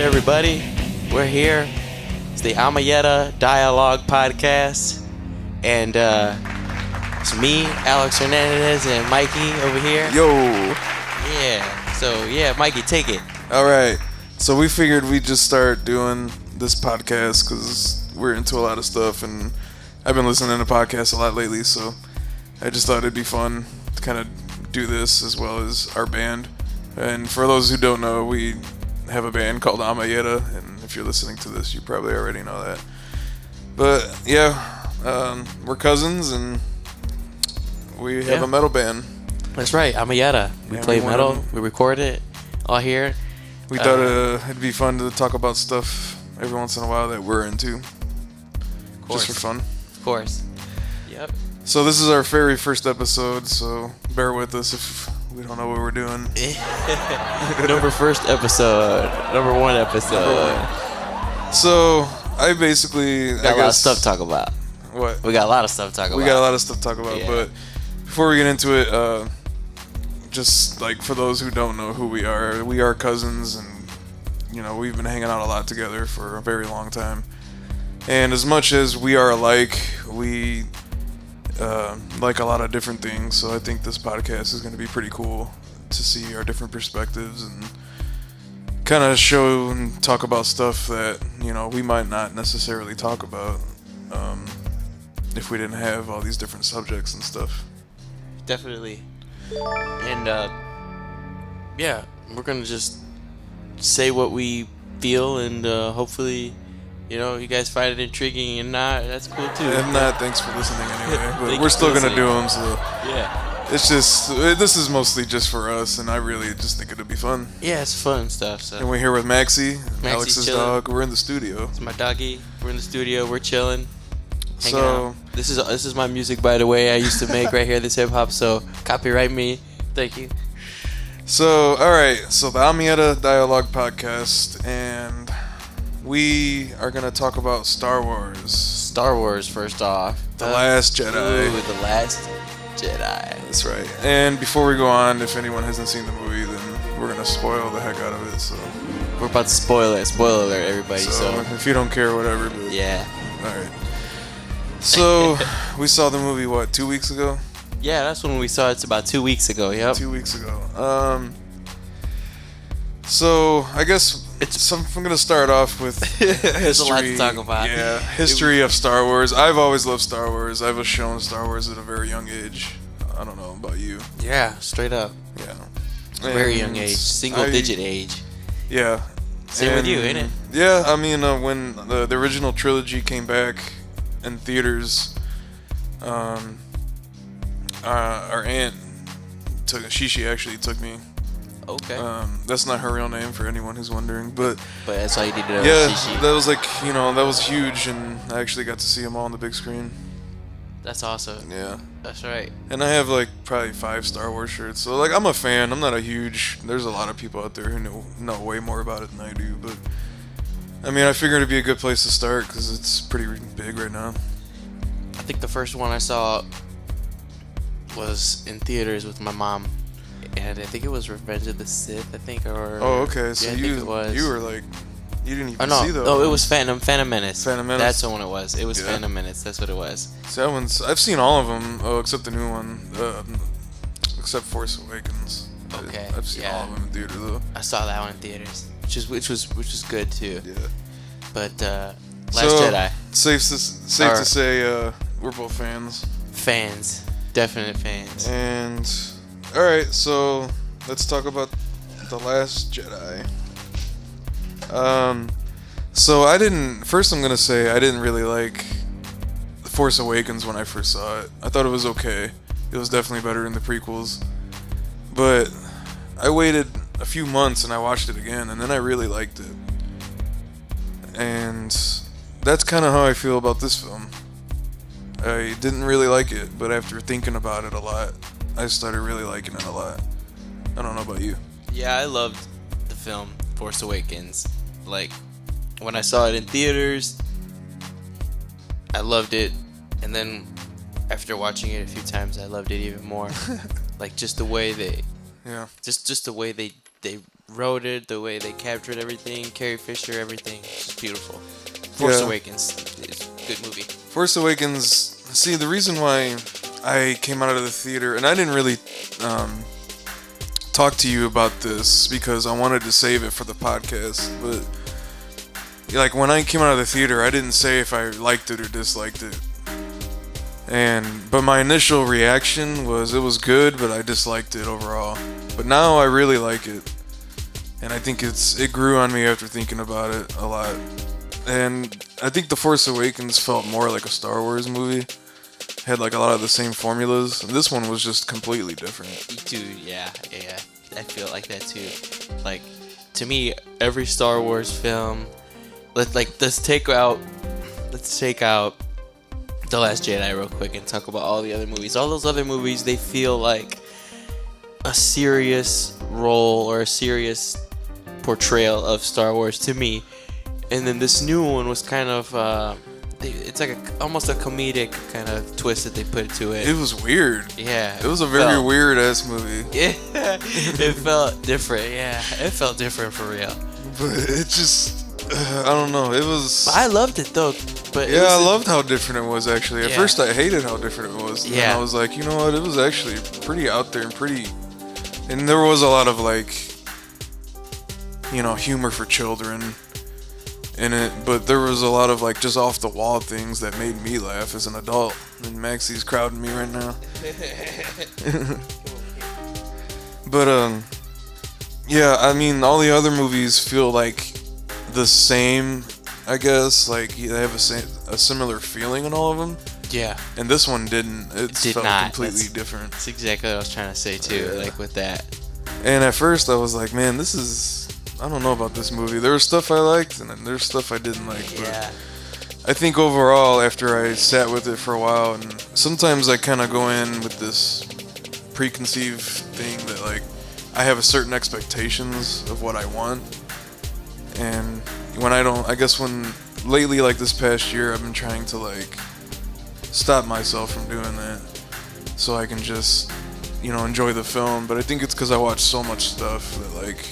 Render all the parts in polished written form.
everybody? We're here. It's the Amayeta Dialogue Podcast. And it's me, Alex Hernandez, and Mikey over here. Yo. Yeah. So, Mikey, take it. All right. So we figured we'd just start doing this podcast because we're into a lot of stuff, and I've been listening to podcasts a lot lately, so I just thought it'd be fun to kind of do this as well as our band. And for those who don't know, we have a band called Amayeta, and if you're listening to this, you probably already know that. But yeah, we're cousins, and we have a metal band. That's right, Amayeta. We play metal, we record it all here. We thought it'd be fun to talk about stuff every once in a while that we're into. Just for fun. Of course. Yep. So this is our very first episode, so bear with us if we don't know what we're doing. Number one episode. So I basically got a lot of stuff to talk about. What? We got a lot of stuff to talk about. We got a lot of stuff to talk about, but before we get into it, just like for those who don't know who we are cousins, and you know, we've been hanging out a lot together for a very long time. And as much as we are alike, we like a lot of different things, so I think this podcast is going to be pretty cool to see our different perspectives and kind of show and talk about stuff that, you know, we might not necessarily talk about if we didn't have all these different subjects and stuff. Definitely. And we're going to just say what we feel, and hopefully, you know, you guys find it intriguing, and not, that's cool too. If not, thanks for listening anyway. But we're still gonna do them, so yeah. It's just this is mostly just for us, and I really just think it'd be fun. Yeah, it's fun stuff. So. And we're here with Maxie, Alex's chilling. dog. We're in the studio. It's my doggy. We're in the studio. We're chilling. Hanging So out. This is my music, by the way. I used to make right here. This hip hop. So copyright me. Thank you. So all right. So the Amayeta Dialogue Podcast, and we are going to talk about Star Wars. Star Wars, first off. The Last Jedi. Ooh, The Last Jedi. That's right. And before we go on, if anyone hasn't seen the movie, then we're going to spoil the heck out of it. So we're about to spoil it. Spoiler alert, everybody. So if you don't care, whatever. But yeah. All right. So we saw the movie, 2 weeks ago? Yeah, that's when we saw it. It's about 2 weeks ago. Yep. 2 weeks ago. So I guess I'm gonna start off with history. There's a lot to talk about. Yeah, history of Star Wars. I've always loved Star Wars. I was shown Star Wars at a very young age. I don't know about you. Yeah, straight up. Yeah. Very young age, single-digit age. Yeah. Same with you, ain't it? Yeah, I mean, when the original trilogy came back in theaters, our aunt she actually took me. Okay. That's not her real name for anyone who's wondering, but that's all you need to know. Yeah, that was that was huge, and I actually got to see them all on the big screen. That's awesome. Yeah. That's right. And I have probably 5 Star Wars shirts, so I'm a fan. I'm not a huge. There's a lot of people out there who know way more about it than I do, but I mean, I figured it'd be a good place to start because it's pretty big right now. I think the first one I saw was in theaters with my mom. And I think it was Revenge of the Sith, Oh, okay. So yeah, you were you didn't even see those. Oh, it was Phantom Menace. Phantom Menace. That's the one it was. It was Phantom Menace. That's what it was. So that one's, I've seen all of them, except the new one, except Force Awakens. Okay. I've seen all of them in theater though. I saw that one in theaters, which was good too. Yeah. But Last Jedi. Safe to say we're both fans. Fans, definite fans. And all right, so let's talk about The Last Jedi. So I'm gonna say I didn't really like The Force Awakens when I first saw it. I thought it was okay. It was definitely better than the prequels. But I waited a few months and I watched it again, and then I really liked it. And that's kind of how I feel about this film. I didn't really like it, but after thinking about it a lot, I started really liking it a lot. I don't know about you. Yeah, I loved the film Force Awakens. When I saw it in theaters, I loved it, and then after watching it a few times, I loved it even more. Just the way they, just the way they wrote it, the way they captured everything, Carrie Fisher, everything. It's just beautiful. Force Yeah. Awakens is a good movie. Force Awakens. See, the reason why I came out of the theater, and I didn't really talk to you about this because I wanted to save it for the podcast, but like when I came out of the theater, I didn't say if I liked it or disliked it. But my initial reaction was it was good, but I disliked it overall. But now I really like it, and I think it grew on me after thinking about it a lot. And I think The Force Awakens felt more like a Star Wars movie. Had like a lot of the same formulas. And this one was just completely different. Dude, yeah. I feel like that too. Like, to me, every Star Wars film, let's take out The Last Jedi real quick and talk about all the other movies. All those other movies, they feel like a serious role or a serious portrayal of Star Wars to me. And then this new one was kind of it's like almost a comedic kind of twist that they put to it. It was weird. Yeah. It was a very weird ass movie. Yeah. It felt different. Yeah. It felt different for real. But it just I don't know. It was. But I loved it though. But yeah, I loved how different it was actually. At first, I hated how different it was. And I was like, you know what? It was actually pretty out there and pretty. And there was a lot of like, humor for children in it, but there was a lot of like just off the wall things that made me laugh as an adult. And Maxie's crowding me right now. But yeah, I mean, all the other movies feel like the same, I guess. Like they have a similar feeling in all of them. Yeah. And this one didn't. It felt completely different. That's exactly what I was trying to say too. Yeah. Like with that. And at first I was like, man, this is. I don't know about this movie. There was stuff I liked, and then there's stuff I didn't like. Yeah. I think overall, after I sat with it for a while, and sometimes I kind of go in with this preconceived thing that like I have a certain expectations of what I want, and when I don't, I guess when lately, like this past year, I've been trying to like stop myself from doing that, so I can just enjoy the film. But I think it's because I watch so much stuff that like.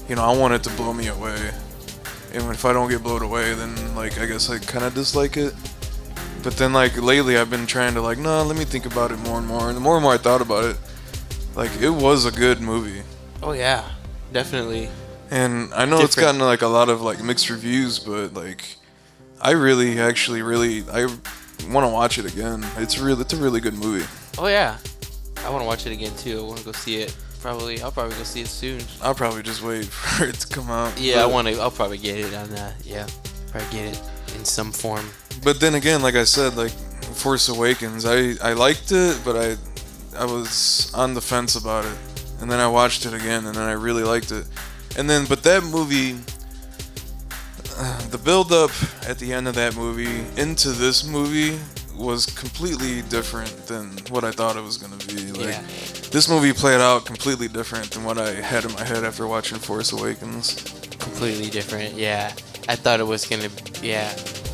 I want it to blow me away. And if I don't get blown away, then, like, I guess I kind of dislike it. But then, like, lately I've been trying to, like, no, let me think about it more and more. And the more and more I thought about it, like, it was a good movie. Oh, yeah. Definitely. And I know it's gotten, like, a lot of, like, mixed reviews, but, like, I really, actually, I want to watch it again. It's a really good movie. Oh, yeah. I want to watch it again, too. I want to go see it. I'll probably go see it soon. I'll probably just wait for it to come out. Yeah, I'll probably get it on that. Yeah, probably get it in some form. But then again, like I said, like Force Awakens, I liked it, but I was on the fence about it, and then I watched it again, and then I really liked it, but that movie, the build up at the end of that movie into this movie was completely different than what I thought it was gonna be. Like, this movie played out completely different than what I had in my head after watching Force Awakens. Completely different, yeah. I thought it was gonna,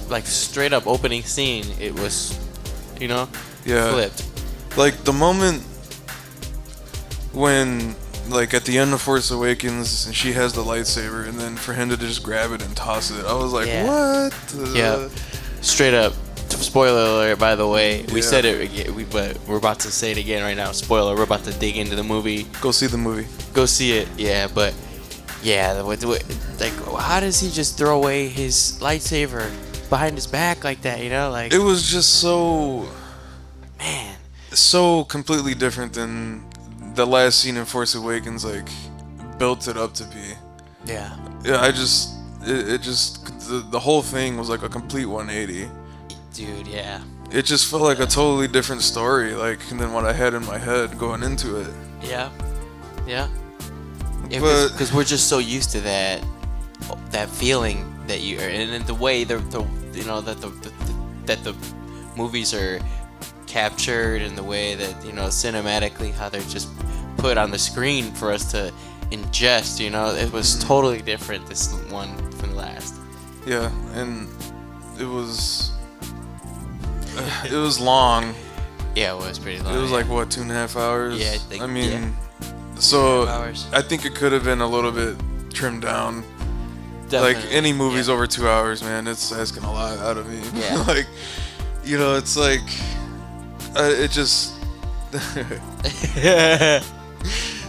like straight up opening scene. It was, flipped. Like the moment when, like at the end of Force Awakens, and she has the lightsaber, and then for him to just grab it and toss it, I was like, what? Yeah, straight up. Spoiler alert, by the way. We said it, but we're about to say it again right now. Spoiler, we're about to dig into the movie. Go see the movie. Go see it, yeah, but, like, how does he just throw away his lightsaber behind his back like that, Like, it was just so... Man. So completely different than the last scene in Force Awakens, like, built it up to be. Yeah. Yeah, the whole thing was like a complete 180. Dude, yeah. It just felt like a totally different story, like, than what I had in my head going into it. Yeah. Because we're just so used to that feeling that you are, and the way that the movies are captured, and the way that cinematically how they're just put on the screen for us to ingest. It was totally different, this one from the last. Yeah, and it was long. Yeah, it was pretty long. It was like what, 2.5 hours? Yeah, I think. I mean, So 2.5 hours. I think it could have been a little bit trimmed down. Definitely. Like any movies over 2 hours, man, it's asking a lot out of me. Yeah. Like, you know, it's like it just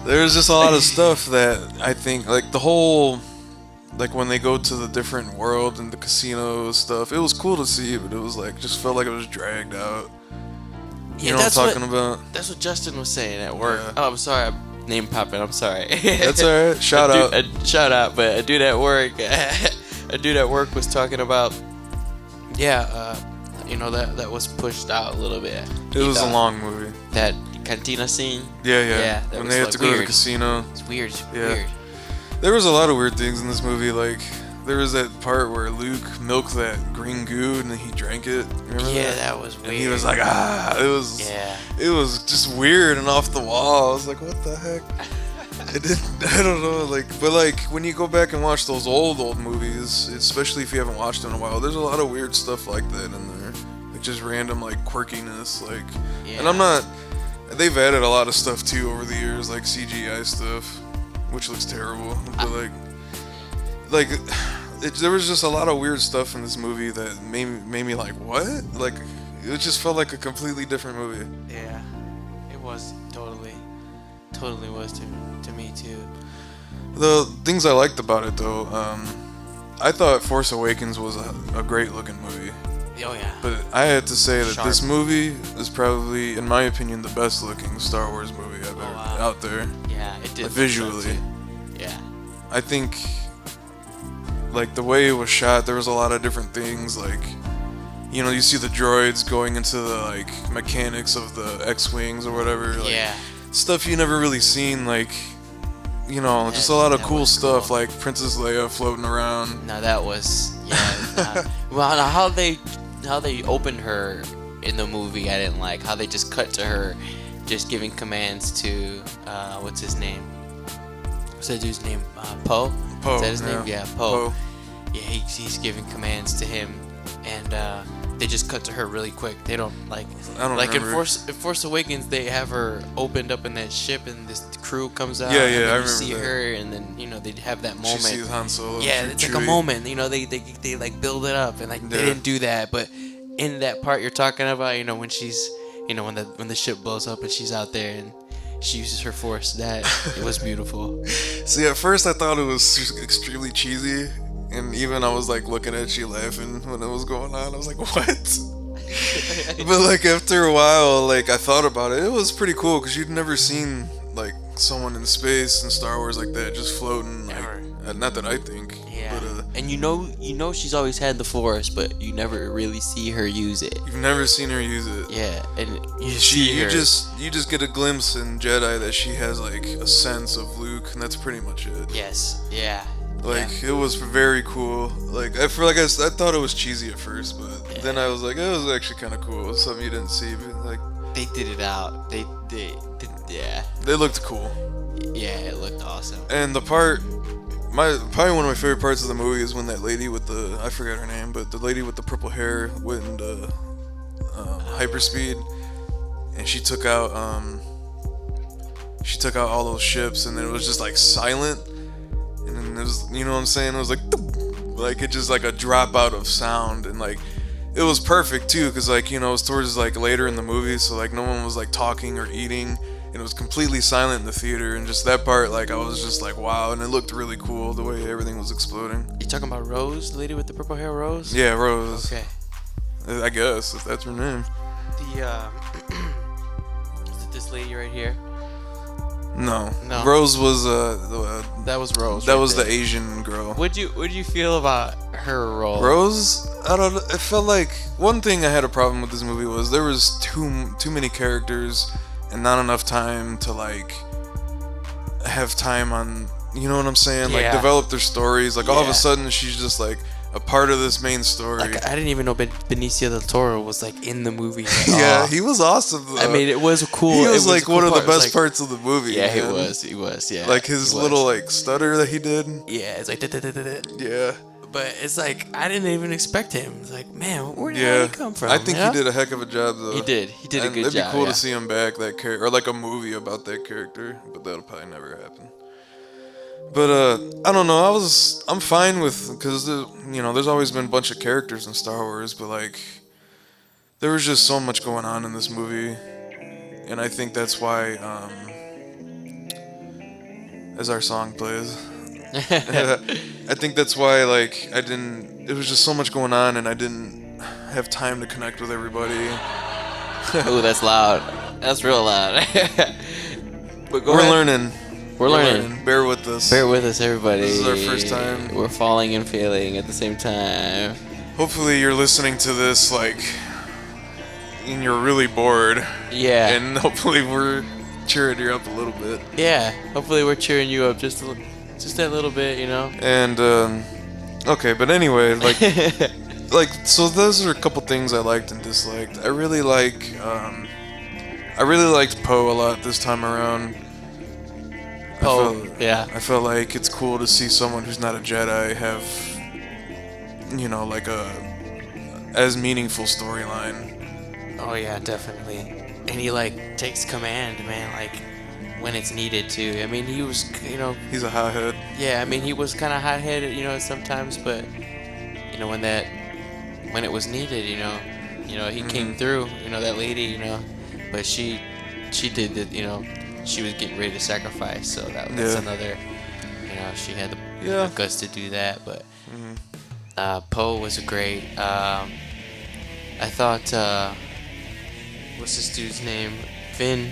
there's just a lot of stuff that I think, like the whole, like when they go to the different world and the casino stuff, it was cool to see, but it was like just felt like it was dragged out. You know what I'm talking about? That's what Justin was saying at work. Yeah. Oh, I'm sorry, I'm name popping. I'm sorry. That's alright. Shout out. Shout out. But a dude at work, was talking about, you know, that was pushed out a little bit. It was a long movie. That cantina scene. Yeah. That When was, they had like, to go to the weird. casino. It's weird. Yeah. Weird. There was a lot of weird things in this movie. Like there was that part where Luke milked that green goo and then he drank it. Remember Yeah, that? that was weird. And he was like, it was. Yeah. It was just weird and off the wall. I was like, what the heck? It didn't. I don't know. But when you go back and watch those old movies, especially if you haven't watched them in a while, there's a lot of weird stuff like that in there. Like just random quirkiness. And I'm not. They've added a lot of stuff too over the years, like CGI stuff, which looks terrible. But there was just a lot of weird stuff in this movie that made me like, what? Like, it just felt like a completely different movie. Yeah. It was totally was to me too. The things I liked about it though, I thought Force Awakens was a great looking movie. Oh yeah. But I had to say that Sharp. this movie is probably, in my opinion, the best looking Star Wars movie I've ever out there. Yeah, it did. Visually. Yeah. I think, the way it was shot, there was a lot of different things. You know, you see the droids going into the mechanics of the X-wings or whatever. Yeah. Stuff you never really seen. You know, just a lot of cool stuff, cool. like Princess Leia floating around. No, that was well, now how they opened her in the movie, I didn't like how they just cut to her just giving commands to what's his name? What's that dude's name? Poe. Poe. Is that his name? Yeah, Poe. Poe. Yeah, he's giving commands to him, and they just cut to her really quick. They don't I don't in remember. Force Awakens, they have her opened up in that ship, and this crew comes out. Yeah, and then I you remember see that. her, and then they have that moment. She sees Han Solo. Yeah, it's like a moment. You know, they build it up, and they didn't do that. But in that part you're talking about, when she's, when the ship blows up and she's out there and she uses her force, that it was beautiful. See, at first I thought it was extremely cheesy, and even I was looking at you laughing when it was going on. I was like, what? But after a while, I thought about it. It was pretty cool because you'd never seen someone in space in Star Wars like that, just floating. Not that I think. Yeah. But, and she's always had the force, but you never really see her use it. you've never seen her use it. Yeah, and you You just get a glimpse in Jedi that she has a sense of Luke, and that's pretty much it. Yes. Yeah. It was very cool. I thought it was cheesy at first, but then I was like, it was actually kind of cool. It was something you didn't see, but They did it out. They did. Yeah. they looked cool. Yeah, it looked awesome. And probably one of my favorite parts of the movie is when that lady with I forgot her name, but the lady with the purple hair went into hyperspeed, and she took out all those ships, and then it was just silent, and then it was, you know what I'm saying? It was it just a drop out of sound, and it was perfect too, because it was towards later in the movie, so no one was talking or eating. And it was completely silent in the theater, and just that part, I was just wow, and it looked really cool the way everything was exploding. You talking about Rose, the lady with the purple hair, Rose? Yeah, Rose. Okay. I guess if that's her name. Is it this lady right here? No. No. Rose was That was Rose. that right was there. the Asian girl. What'd you feel about her role? Rose, I don't know. It felt one thing I had a problem with this movie was there was too many characters and not enough time to have time on, you know what I'm saying? Yeah. Develop their stories. All of Yeah. a sudden she's just a part of this main story. I didn't even know Benicio del Toro was in the movie. Yeah, he was awesome though. I mean, it was cool. He was it was a cool one of the part. It was best parts of the movie. Yeah, man. he was. Yeah, His he was. little stutter that he did. Yeah, it's Yeah, But it's like I didn't even expect him. It's like, man, where did Yeah, he come from? I think you he know? did a heck of a job though. He did. He did a And good it'd be job. cool Yeah. to see him back, that character, or like a movie about that character. But that'll probably never happen. But I don't know. I'm fine with, because there's always been a bunch of characters in Star Wars, but like there was just so much going on in this movie, and I think that's why, as our song plays, I think that's why like I didn't. It was just so much going on, and I didn't have time to connect with everybody. Ooh, that's loud. That's real loud. But go We're ahead. learning. We're learning. Bear with us. Bear with us, everybody. This is our first time. We're falling and failing at the same time. Hopefully you're listening to this like and you're really bored. Yeah. And hopefully we're cheering you up a little bit. Yeah. Hopefully we're cheering you up just that little bit, you know. And okay, but anyway, so those are a couple things I liked and disliked. I really liked Poe a lot this time around. Oh, yeah. I felt like it's cool to see someone who's not a Jedi have, like as meaningful storyline. Oh yeah, definitely. And he like takes command, man, like when it's needed to. I mean, he was, He's a hothead. yeah, I mean, he was kind of hot-headed, sometimes, but when it was needed, he came through, that lady, but she did the, she was getting ready to sacrifice, so that's another, she had the guts to do that, but Poe was great. I thought, what's this dude's name? Finn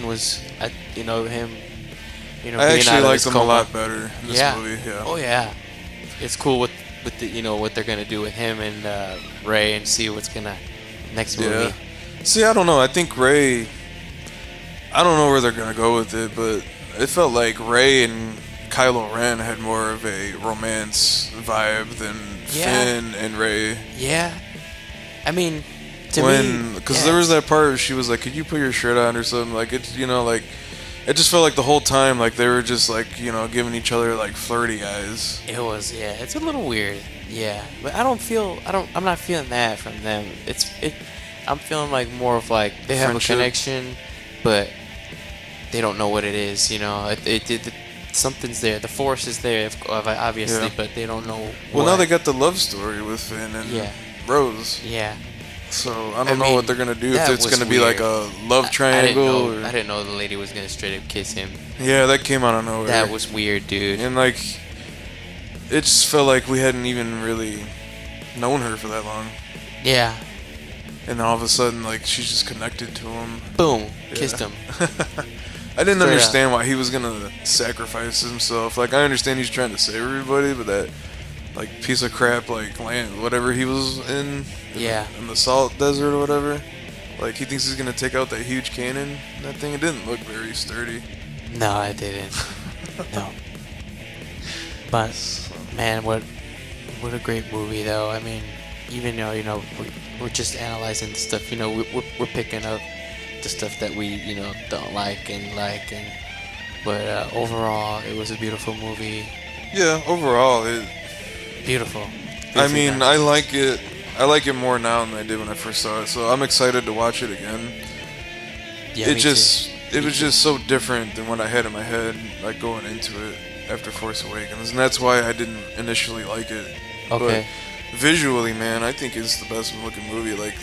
was, him, I being actually out of liked his him coma. a lot better in this Yeah. movie. Yeah. Oh yeah, it's cool with the, what they're gonna do with him and Ray, and see what's gonna next movie. Yeah. See, I don't know. I think Ray. I don't know where they're gonna go with it, but it felt like Ray and Kylo Ren had more of a romance vibe than Finn and Ray. Yeah, I mean, to me, because there was that part where she was like, "Could you put your shirt on?" or something. Like it, like it just felt like the whole time like they were just like giving each other like flirty eyes. It was, yeah. It's a little weird, yeah. But I'm not feeling that from them. I'm feeling like more of like they have Friendship. a connection, but they don't know what it is. Something's there. The force is there, obviously, Yeah. but they don't know. Well, what. now they got the love story with Finn and Rose. Yeah. So I don't know what they're gonna do. If that it's was gonna be like weird. a love triangle. I didn't know the lady was gonna straight up kiss him. Yeah, that came out of nowhere. That was weird, dude. And like, it just felt like we hadn't even really known her for that long. Yeah. And then all of a sudden, like, she's just connected to him. Boom. Kissed him. I didn't Straight understand why he was gonna sacrifice himself. Like, I understand he's trying to save everybody, but that, like, piece of crap, like, land, whatever he was in the salt desert or whatever. Like, he thinks he's gonna take out that huge cannon. That thing, it didn't look very sturdy. No, I didn't. No. But man, what a great movie, though. I mean, even though we're just analyzing the stuff. We're picking up the stuff that we don't like, but overall, it was a beautiful movie. Yeah, overall, Beautiful. I mean, I like it. I like it more now than I did when I first saw it. So I'm excited to watch it again. Yeah, it me just too. it was just so different than what I had in my head, like going into it after Force Awakens, and that's why I didn't initially like it. Okay. But visually, man, I think it's the best looking movie. Like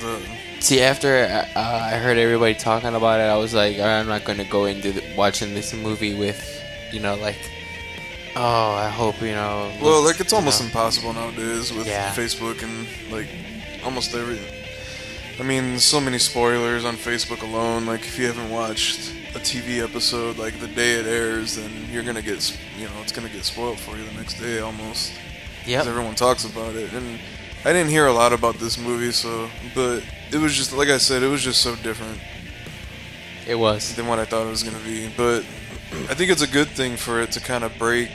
See, after I heard everybody talking about it, I was like, all right, I'm not gonna go into watching this movie with, oh, I hope well, like it's almost impossible nowadays with Yeah. Facebook and like almost everything. I mean, so many spoilers on Facebook alone. Like, if you haven't watched a TV episode, like the day it airs, then you're gonna get, it's gonna get spoiled for you the next day almost. Yep. Because everyone talks about it, and I didn't hear a lot about this movie, but it was just like I said, it was just so different It was. than what I thought it was gonna be. But I think it's a good thing for it to kind of break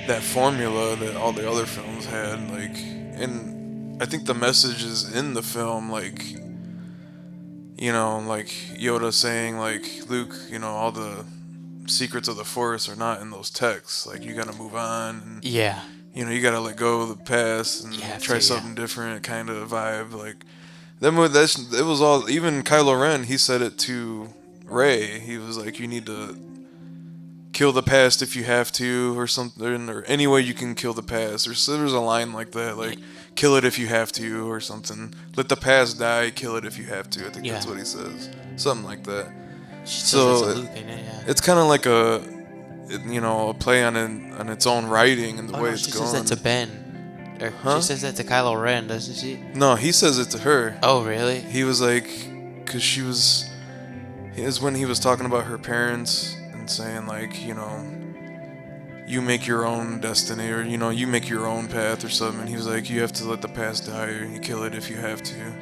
that formula that all the other films had, like, and I think the message is in the film, like, like Yoda saying, like, Luke, all the secrets of the Force are not in those texts. Like, you gotta move on. And, Yeah. you gotta let go of the past and You have try to, something yeah. different kind of vibe. Like it was all. Even Kylo Ren, he said it to Rey. He was like, you need to kill the past if you have to, or something, or any way you can kill the past. There's a line like that, like kill it if you have to, or something. Let the past die, kill it if you have to. I think that's Yeah. what he says, something like that. She says that So to Luke in it, yeah. it's kind of like a play on its own writing and the Oh way no, it's she says that to going. Ben. Or Huh? she says that to Kylo Ren, doesn't she? No, he says it to her. Oh really? He was like, cause is when he was talking about her parents and saying like, you make your own destiny, or you make your own path or something. And he was like, you have to let the past die, or you kill it if you have to.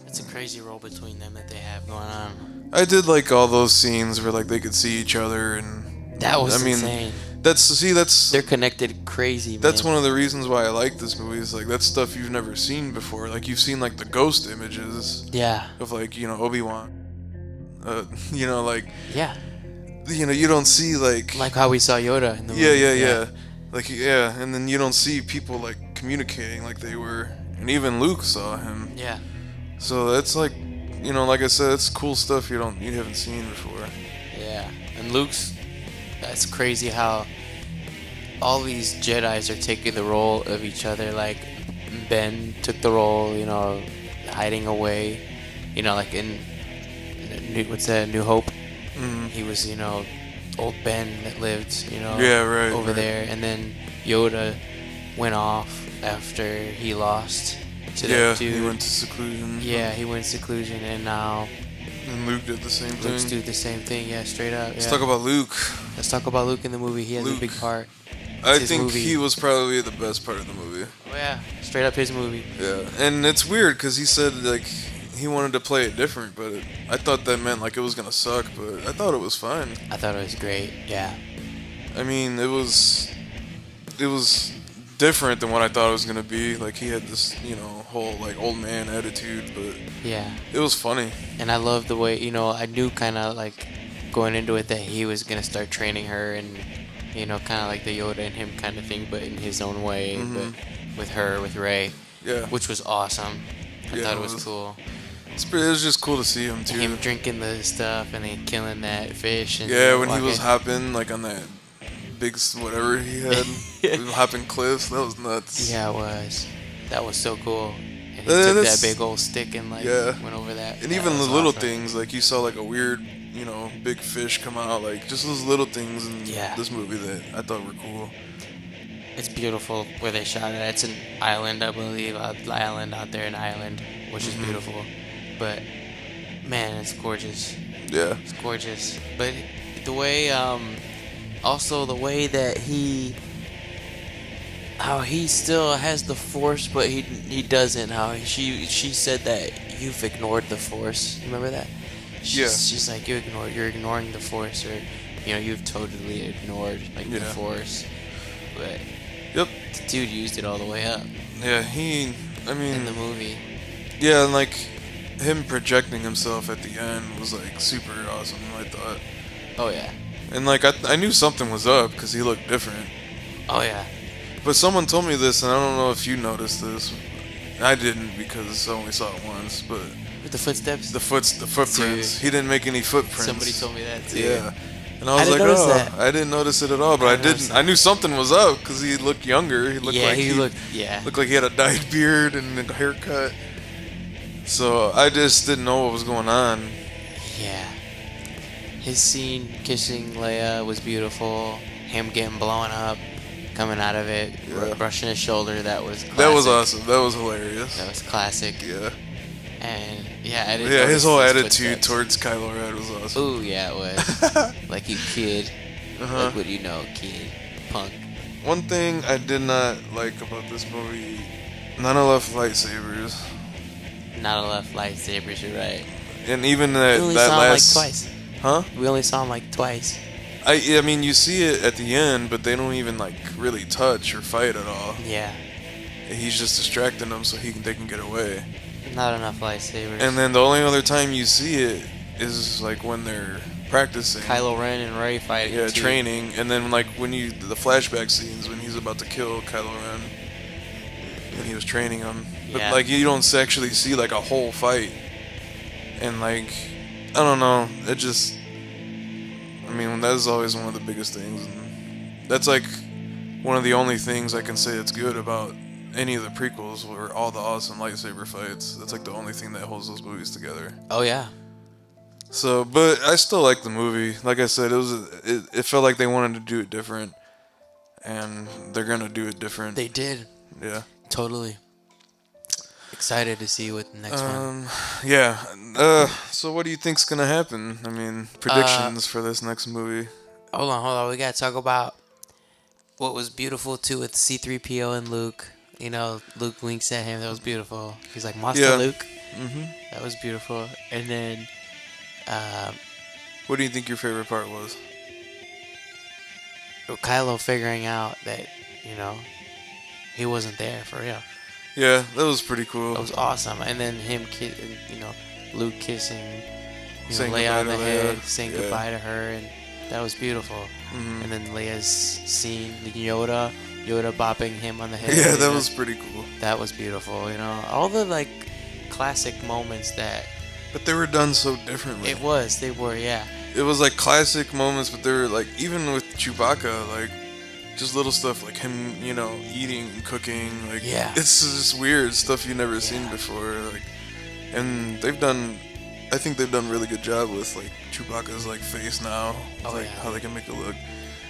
It's a crazy role between them that they have going on. I did like all those scenes where like they could see each other, and That I was mean, insane. that's They're connected crazy, man. that's one of the reasons why I like this movie. Is like that's stuff you've never seen before. Like you've seen like the ghost images Yeah. of like Obi-Wan. Like Yeah. you don't see like Like how we saw Yoda in the movie. yeah. Like and then you don't see people like communicating like they were, and even Luke saw him. Yeah. So that's like, like I said, it's cool stuff you haven't seen before. Yeah. And that's crazy how all these Jedis are taking the role of each other. Like Ben took the role, hiding away, like in New Hope. Mm. He was, old Ben that lived, Yeah, right. over right. there. And then Yoda went off after he lost to Yeah, that dude. he went to seclusion. Yeah, he went seclusion, and now And Luke did the same Luke's thing. doing the same thing. Yeah, straight up. Let's yeah. talk about Luke. Let's talk about Luke in the movie. He has a Luke. big part. I his think movie. he was probably the best part of the movie. Oh yeah, straight up his movie. Yeah, and it's weird because he said like he wanted to play it different, but I thought that meant like it was gonna suck, but I thought it was fine. I thought it was great. Yeah. I mean, it was different than what I thought it was gonna be. Like he had this, whole like old man attitude, but Yeah. it was funny. And I love the way, I knew kind of like going into it that he was gonna start training her, and kind of like the Yoda and him kind of thing, but in his own way, but with Rey, Yeah, which was awesome. I Yeah, thought it it was was. cool. it was just cool to see him too. Him drinking the stuff and then killing that fish. And Yeah, when he was walking- hopping like on that big whatever he had, he was hopping cliffs. That was nuts. Yeah, it was. That was so cool. And he Yeah, took that's- that big old stick and Yeah. went over that. And That even the was little awesome. things, like you saw like a weird, big fish come out, like just those little things in Yeah. this movie that I thought were cool. It's beautiful where they shot it. It's an island, I believe, island out there in Ireland, which is beautiful. But man, it's gorgeous. Yeah. It's gorgeous. But the way, also the way that how he still has the Force, but he doesn't. How she said that you've ignored the Force. Remember that? She's like you're ignoring the Force, or you've totally ignored the Yeah. Force. But Yep. the dude used it all the way up Yeah. I in mean, the movie. yeah, and like him projecting himself at the end was like super awesome. I thought, Oh yeah. and like I knew something was up because he looked different. Oh yeah. But someone told me this, and I don't know if you noticed this. I didn't because I only saw it once, but. With the footsteps. The footprints. Dude. He didn't make any footprints. Somebody told me that too. Yeah. And I was didn't like, notice oh, that. I didn't notice it at all, but I didn't notice didn't. I knew something was up because he looked younger. He looked Yeah, like he looked. Yeah. looked like he had a dyed beard and a haircut. So I just didn't know what was going on. Yeah. His scene kissing Leia was beautiful. Him getting blown up, coming out of it, Yeah. brushing his shoulder. That was classic. That was awesome. That was hilarious. That was classic. Yeah. And yeah, I didn't Yeah, notice his whole attitude footsteps. towards Kylo Ren was awesome. Ooh, yeah, it was. Like you kid. Uh-huh. Like what you know, kid. Punk. One thing I did not like about this movie, not enough lightsabers. Not enough lightsabers, you're right. And even We that only that saw last him like twice. Huh? We only saw him like twice. I mean, you see it at the end, but they don't even like really touch or fight at all. Yeah. He's just distracting them so they can get away. Not enough lightsabers. And then the only other time you see it is like when they're practicing. Kylo Ren and Rey fighting. Yeah, too. training, and then like the flashback scenes when he's about to kill Kylo Ren, and he was training him. But Yeah. like you don't actually see like a whole fight, and like I don't know, it just. I mean, that is always one of the biggest things, and that's like one of the only things I can say that's good about any of the prequels, were all the awesome lightsaber fights. That's like the only thing that holds those movies together. Oh yeah. So, but I still like the movie. Like I said, it felt like they wanted to do it different, and they're gonna do it different. They did. Yeah. Totally. Excited to see what the next one. Yeah. So what do you think's gonna happen? I mean, predictions for this next movie. Hold on. We gotta talk about what was beautiful too with C-3PO and Luke. You know, Luke winks at him. That was beautiful. He's like, Master Yeah. Luke. Mm-hmm. That was beautiful. And then, What do you think your favorite part was? Kylo figuring out that, you know, he wasn't there for real. Yeah, that was pretty cool. That was awesome. And then him, Luke kissing, Saying Leia on the goodbye to Leia. head, saying Yeah. goodbye to her, and that was beautiful. Mhm. And then Leia's scene, Yoda bopping him on the head. Yeah, you that know, was pretty cool. that was beautiful. You know, all the like classic moments that But they were done so differently. they were, yeah. It was like classic moments, but they were like, even with Chewbacca, like just little stuff like him, you know, eating and cooking. Like, Yeah. it's just weird stuff you've never seen before. Like, and I think they've done a really good job with like Chewbacca's like face now, like how they can make it look.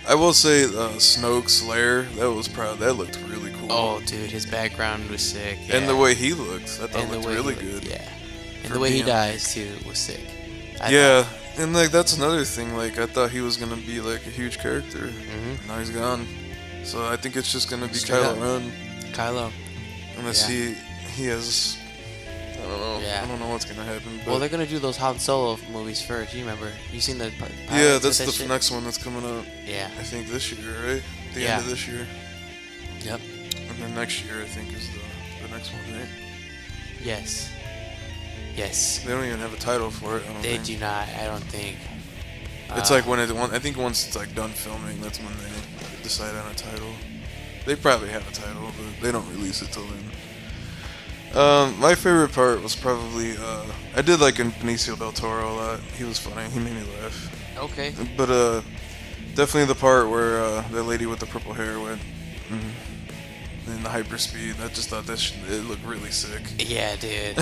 I will say, Snoke's lair, that looked really cool. Oh, dude, his background was sick. And the yeah. way he looked, I thought And the looked way really he looked, good. Yeah. And for the way he being- dies too was sick. I Yeah, and like that's another thing. Like I thought he was gonna be like a huge character. Mhm. Now he's gone. So I think it's just gonna be Straight Kylo up. Ren, Kylo. unless Yeah. he has. I don't know. Yeah. I don't know what's gonna happen. But Well, they're gonna do those Han Solo movies first. You remember? You seen the? yeah, pilots that's with the that shit? next one that's coming out. Yeah. I think this year, right? The Yeah. end of this year, Yep. and then next year I think is the next one, right? Yes. Yes. They don't even have a title for it. I don't They think. do not. I don't think. It's like I think once it's like done filming, that's when they decide on a title. They probably have a title, but they don't release it till then. My favorite part was probably I did like Benicio del Toro a lot. He was funny. He made me laugh. Okay. But definitely the part where the lady with the purple hair went in the hyperspeed. I just thought it looked really sick. Yeah, dude.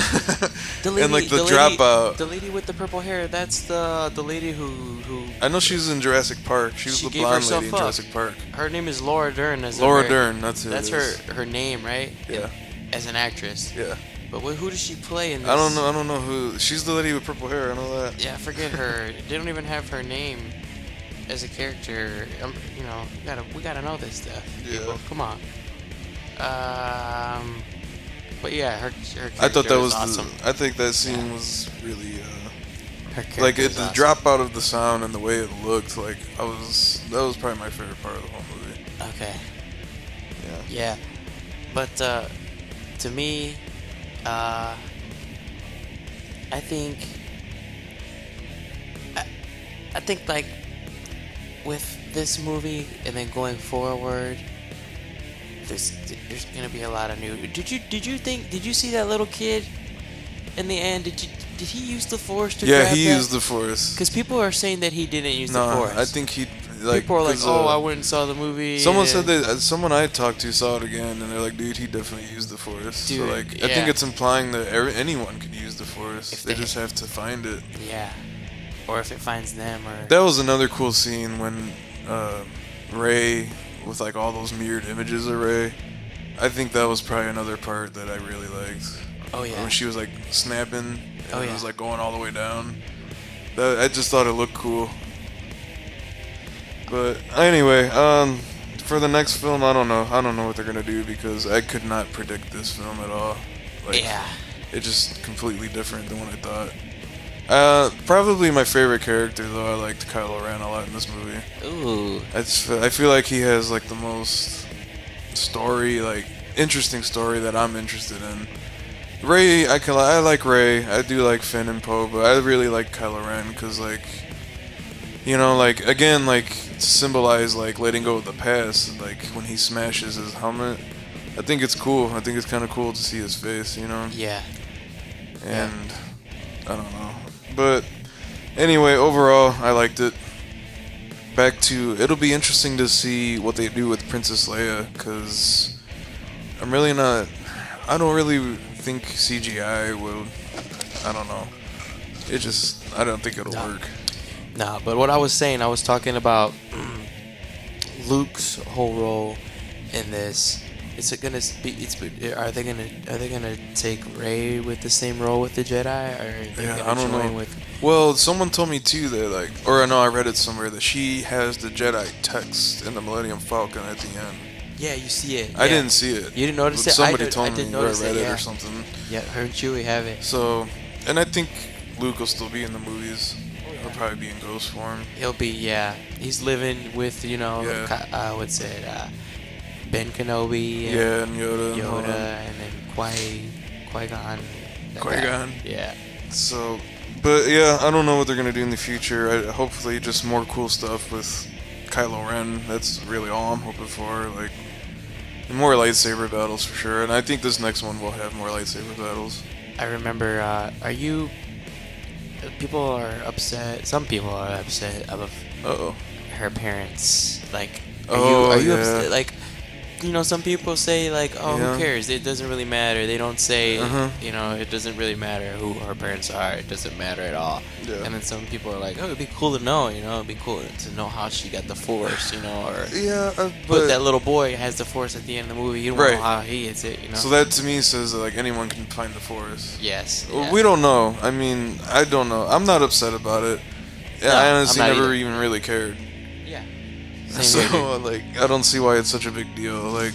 And like the dropout. The lady with the purple hair. That's the lady who I know she was in Jurassic Park. She was She the gave blonde herself lady in up. Jurassic Park. her name is Laura Dern. Laura Dern. That's it. That's it is. her name, right? Yeah. As an actress. Yeah. But who does she play in this? I don't know who. She's the lady with purple hair. I know that. Yeah, forget her. They don't even have her name as a character. You know, we gotta know this stuff. Yeah. People. Come on. But yeah, her I thought character that was awesome. I think that scene was really Her character like was the awesome. drop out of the sound and the way it looked. Like that was probably my favorite part of the whole movie. Okay. Yeah. Yeah, but to me, I think like with this movie and then going forward, there's gonna be a lot of new. Did you see that little kid in the end? Did he use the Force to Yeah, grab he that? used the Force. Because people are saying that he didn't use the No, Force. I think he like. people are like, 'cause, oh, I went and saw the movie. Someone and- said that someone I talked to saw it again, and they're like, "Dude, he definitely used the Force." Dude, so like, I yeah. think it's implying that anyone could use the Force. If They they- just have to find it. Yeah, or if it finds them, or That was another cool scene when Rey, with like all those mirrored images of Rey. I think that was probably another part that I really liked. oh yeah, When she was like snapping, and Oh, it yeah. was like going all the way down. I just thought it looked cool. But anyway, for the next film, I don't know what they're gonna do because I could not predict this film at all. Like, yeah. it's just completely different than what I thought. Probably my favorite character though. I liked Kylo Ren a lot in this movie. Ooh, I feel like he has like the most interesting story that I'm interested in. Rey, I like Rey. I do like Finn and Poe, but I really like Kylo Ren because like You know, like again, like to symbolize like letting go of the past. Like when he smashes his helmet, I think it's cool. I think it's kind of cool to see his face. You know. Yeah. And I don't know, but anyway, overall, I liked it. Back to it'll be interesting to see what they do with Princess Leia, because I'm really not. I don't really think CGI will. I don't know. It just. I don't think it'll work. Nah, but what I was saying, I was talking about Luke's whole role in this. Is it gonna be? Are they gonna take Rey with the same role with the Jedi, or are they Yeah, gonna I don't join know. with? Well, someone told me too that like, or I know I read it somewhere that she has the Jedi text in the Millennium Falcon at the end. Yeah, you see it. I yeah. didn't see it. You didn't notice it? Somebody I told me did or I notice read it yeah. or something. Yeah, her and Chewie have it. So, and I think Luke will still be in the movies. He'll probably be in ghost form. He'll be, yeah. He's living with, Yeah. what's it, Ben Kenobi. And Yeah, and Yoda. Yoda, and then Qui-Gon. Qui-Gon. Yeah. So, but yeah, I don't know what they're gonna do in the future. Hopefully, just more cool stuff with Kylo Ren. That's really all I'm hoping for. Like, and more lightsaber battles for sure. And I think this next one will have more lightsaber battles. I remember, people are upset, some people are upset of Uh-oh. her parents. Like, Oh, are you yeah. upset? Like, some people say, like, oh, Yeah. who cares? It doesn't really matter. They don't say, Uh-huh. it doesn't really matter who her parents are. It doesn't matter at all. Yeah. And then some people are like, oh, it'd be cool to know, it'd be cool to know how she got the Force, or... Yeah, But but that little boy has the Force at the end of the movie. You don't Right. know how he gets it, so that to me says that like anyone can find the Force. Yes. Well, yeah. we don't know. I mean, I don't know. I'm not upset about it. Yeah, No, I I'm honestly not never either. even really cared. Yeah. So Same here, dude. like, I don't see why it's such a big deal. Like,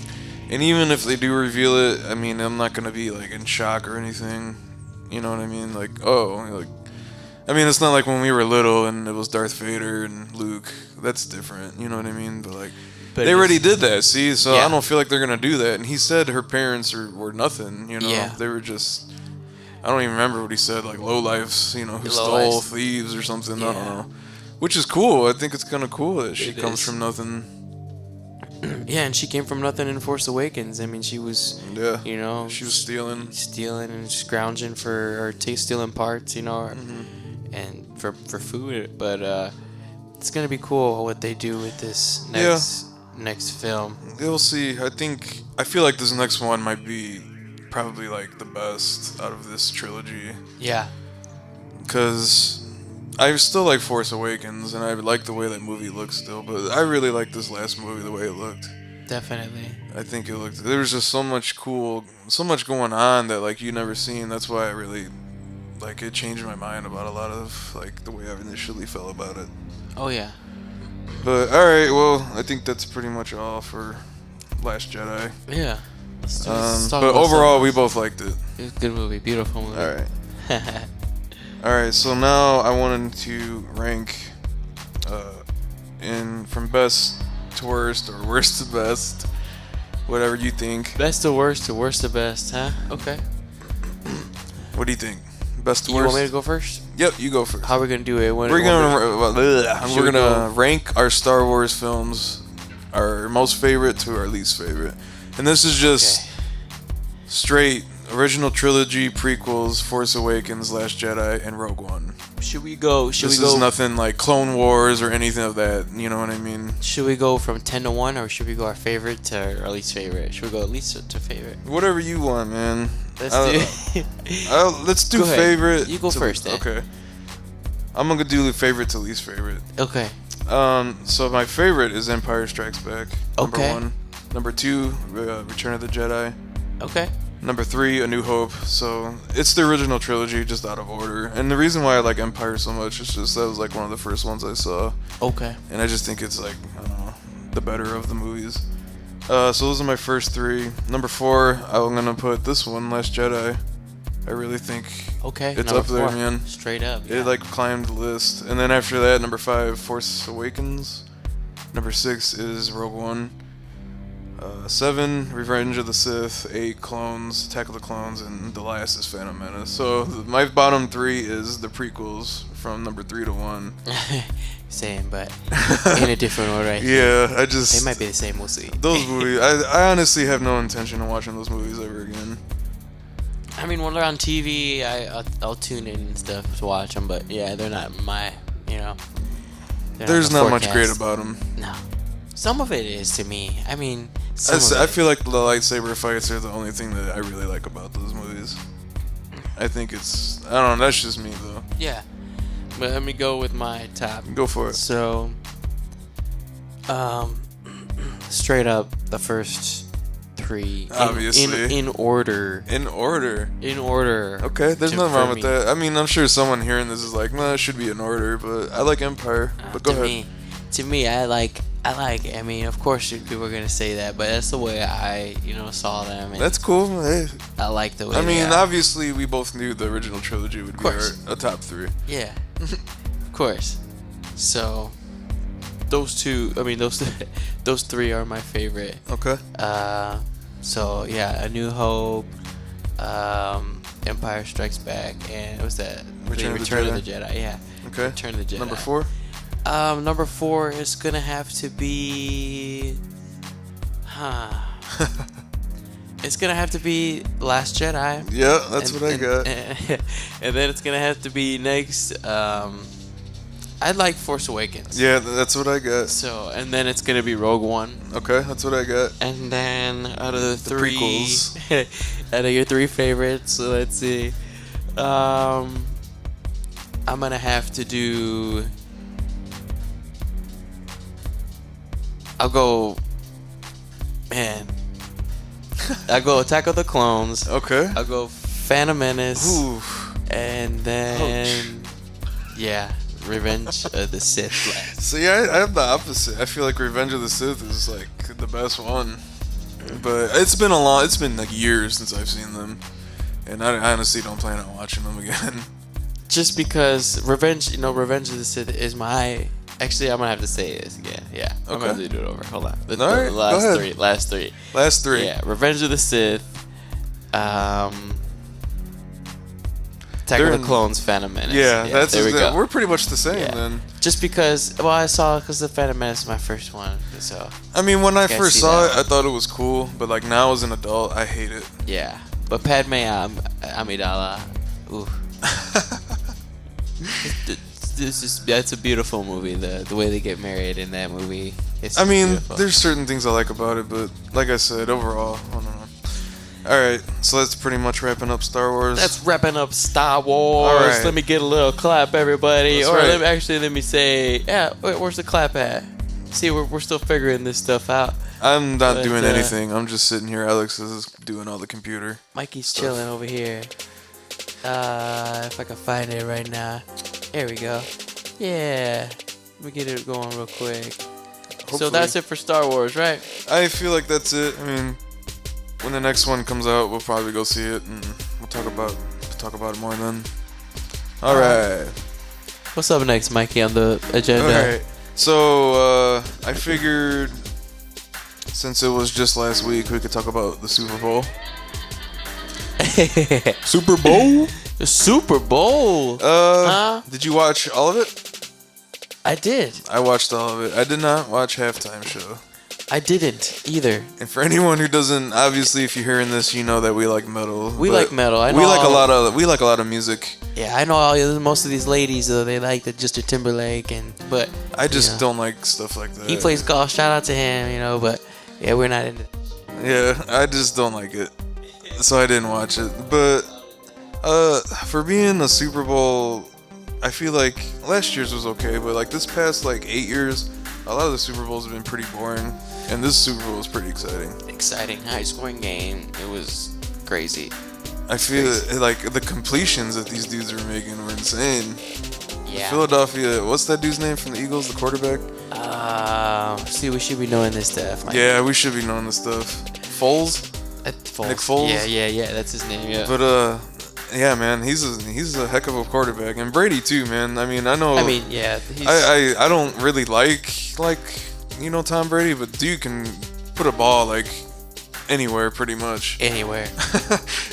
and even if they do reveal it, I mean, I'm not gonna be like in shock or anything. You know what I mean? Like, I mean, it's not like when we were little and it was Darth Vader and Luke. That's different. You know what I mean? But like, But they it's- already did that. See, so Yeah. I don't feel like they're gonna do that. And he said her parents were nothing. Yeah. They were just. I don't even remember what he said. Like lowlifes, who stole Lowlifes. thieves or something. I Yeah. don't know. Which is cool. I think it's kind of cool that she It comes is. from nothing. Yeah, and she came from nothing in Force Awakens. I mean, she was, Yeah. you She was stealing. and scrounging for, or stealing parts, Mm-hmm. and for food. But it's gonna be cool what they do with this next film. We'll see. I feel like this next one might be probably like the best out of this trilogy. Yeah, Because I still like Force Awakens, and I like the way that movie looks still, but I really like this last movie, the way it looked. definitely. I think it looked, there was just so much going on that like you never seen. That's why I really, like, it changed my mind about a lot of like the way I initially felt about it. Oh yeah. But alright, well, I think that's pretty much all for Last Jedi. Yeah. Let's talk But about overall, we something both liked it. else. It was a good movie, beautiful movie. Alright. Alright, so now I wanted to rank from best to worst or worst to best, whatever you think. Best to worst to best, huh? Okay. What do you think? Best to You worst? want me to go first? Yep, you go first. How are we gonna do it? We're gonna Should we go- rank our Star Wars films, our most favorite to our least favorite, and this is just Okay. straight original trilogy, prequels, Force Awakens, Last Jedi, and Rogue One. Should we go? This is nothing like Clone Wars or anything of that. You know what I mean? Should we go from 10 to 1, or should we go our favorite to our least favorite? Should we go least to favorite? Whatever you want, man. Let's do. Let's do Go ahead. favorite. You go to- first, then. Okay. I'm gonna do favorite to least favorite. Okay. So my favorite is Empire Strikes Back. Number Okay. 1. Number 2, Return of the Jedi. Okay. Number 3, A New Hope. So it's the original trilogy, just out of order. And the reason why I like Empire so much is just that was like one of the first ones I saw, Okay. and I just think it's like, I don't know, the better of the movies. So those are my first 3. Number 4, I'm gonna put this one, Last Jedi. I really think Okay. it's number up there, 4. man. Straight up. Yeah. It like climbed the list. And then after that, number 5, Force Awakens. Number 6 is Rogue One. 7, Revenge of the Sith. 8, Clones, Attack of the Clones, and the last is Phantom Menace. So my bottom 3 is the prequels from number 3 to 1. Same, but in a different order. I think. Yeah, I just They might be the same. We'll see. those movies. I honestly have no intention of watching those movies ever again. I mean, when they're on TV, I'll tune in and stuff to watch them. But yeah, they're not my, they're not There's the not much great forecast. about them. No, some of it is to me. I mean, I feel like the lightsaber fights are the only thing that I really like about those movies. I think I don't know, that's just me though. Yeah, but let me go with my top. Go for it. So, straight up, the first 3, Obviously. in order. In order. In order. Okay, there's to- nothing for wrong with me. that. I mean, I'm sure someone hearing this is like, nah, it should be in order, but I like Empire. But go to ahead. To me, I like. I mean, of course, people are gonna say that, but that's the way I, saw them. And That's cool. Hey. I like the way. I they mean, are. obviously, we both knew the original trilogy would be course. a top 3. Yeah, of course. So, those two. I mean, those 3 are my favorite. Okay. So yeah, A New Hope, Empire Strikes Back, and what's that? Return of the Return of the Jedi. Yeah. Okay. Return of the Jedi. Number 4? Number 4 is gonna have to be, it's gonna have to be Last Jedi. Yeah, that's what I got. And then it's gonna have to be next. I'd like Force Awakens. Yeah, that's what I got. So, and then it's gonna be Rogue One. Okay, that's what I got. And then out of the 3 prequels. out of your 3 favorites, so let's see. I'm gonna have to do. I'll go. Man. I'll go Attack of the Clones. Okay. I'll go Phantom Menace. Ooh. And then. Yeah. Revenge of the Sith last. See, I have the opposite. I feel like Revenge of the Sith is like the best one, but it's been like years since I've seen them, and I honestly don't plan on watching them again. Just because Revenge of the Sith is my. Actually, I'm gonna have to say this again. Yeah, I'm gonna have to do it over. Hold on. The Alright, go last ahead. 3. Last 3. Last 3. Yeah, Revenge of the Sith. Attack They're of in- the Clones, Phantom Menace. Yeah, that's there we go. we're pretty much the same Yeah. then. Just because, because the Phantom Menace is my first one, so I mean, when I Gotta first see saw that it, I thought it was cool, but like now as an adult, I hate it. yeah. But Padme Amidala, ooh, that's a beautiful movie. The way they get married in that movie. It's I mean, beautiful. there's certain things I like about it, but like I said, overall, I don't know. Alright, so that's pretty much wrapping up Star Wars. That's wrapping up Star Wars. All right. Let me get a little clap, everybody. That's or right. let me say, yeah. Wait, where's the clap at? See, we're still figuring this stuff out. I'm not But, doing anything. I'm just sitting here. Alex is doing all the computer. Mikey's Stuff. chilling over here. If I can find it right now. There we go. Yeah. Let me get it going real quick. So Hopefully. that's it for Star Wars, right? I feel like that's it. I mean, when the next one comes out, we'll probably go see it, and we'll talk about it more then. All right. What's up next, Mikey, on the agenda? All right. So I figured since it was just last week, we could talk about the Super Bowl. Super Bowl? The Super Bowl. Huh? Did you watch all of it? I did. I watched all of it. I did not watch halftime show. I didn't either. And for anyone who doesn't, obviously, if you're hearing this, you know that we like metal. We but like metal. I know we like all- we like a lot of music. Yeah, I know most of these ladies though. They like the Justin Timberlake, but I just you know, don't like stuff like that. he plays golf. Shout out to him, But yeah, we're not into. Yeah, I just don't like it, so I didn't watch it. But for being a Super Bowl, I feel like last year's was okay, but like this past like 8 years, a lot of the Super Bowls have been pretty boring, and this Super Bowl is pretty exciting. Exciting, high scoring game. It was crazy. I feel like the completions that these dudes are making were insane. Yeah. Philadelphia, what's that dude's name from the Eagles, the quarterback? See, we should be knowing this stuff. Like, Yeah, we should be knowing this stuff. Foles? Nick Foles? Yeah, that's his name. Yeah. But yeah, man, he's a heck of a quarterback, and Brady too, man. I mean, I know. Yeah. He's, I don't really like Tom Brady, but dude can put a ball like anywhere pretty much. Anywhere.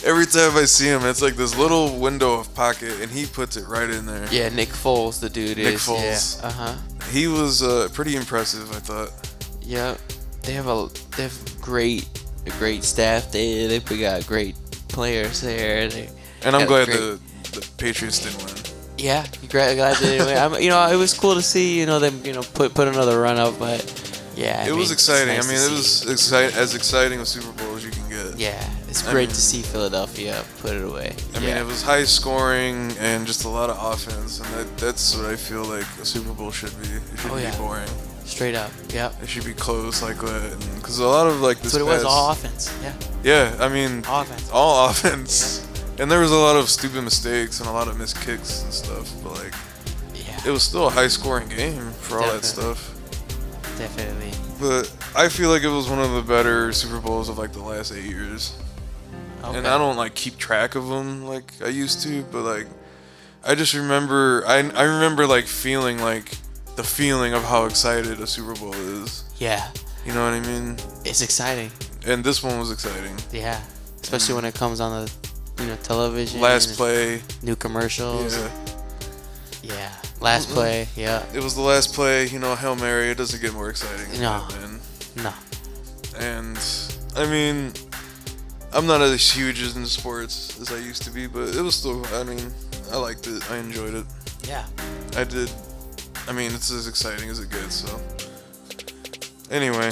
Every time I see him, it's like this little window of pocket, and he puts it right in there. Yeah, Nick Foles, the dude is. Nick Foles. Yeah. He was pretty impressive, I thought. Yeah, they have a great staff. They got great players there. And I'm glad the Patriots didn't win. Yeah, glad they didn't win. It was cool to see them put another run up, but yeah, it was exciting. Nice it was as exciting a Super Bowl as you can get. Yeah, it's great to see Philadelphia put it away. I mean, it was high scoring and just a lot of offense, and that's what I feel like a Super Bowl should be. It should be boring. Straight up, yeah. It should be close like that, because a lot of like this. That's what it was, all offense. Yeah. Yeah, I mean, all offense. Yeah. And there was a lot of stupid mistakes and a lot of missed kicks and stuff, but like, it was still a high-scoring game for all that stuff. Definitely. But I feel like it was one of the better Super Bowls of like the last 8 years. Okay. And I don't like keep track of them like I used to, but like, I just remember, I remember like feeling like the feeling of how excited a Super Bowl is. Yeah. You know what I mean? It's exciting. And this one was exciting. Yeah. Especially when it comes on the television. Last play. New commercials. Yeah. Yeah. Last play. Yeah. It was the last play. Hail Mary. It doesn't get more exciting. No. No. And I mean, I'm not as huge into sports as I used to be, but it was still. I mean, I liked it. I enjoyed it. Yeah. I did. I mean, it's as exciting as it gets. So. Anyway,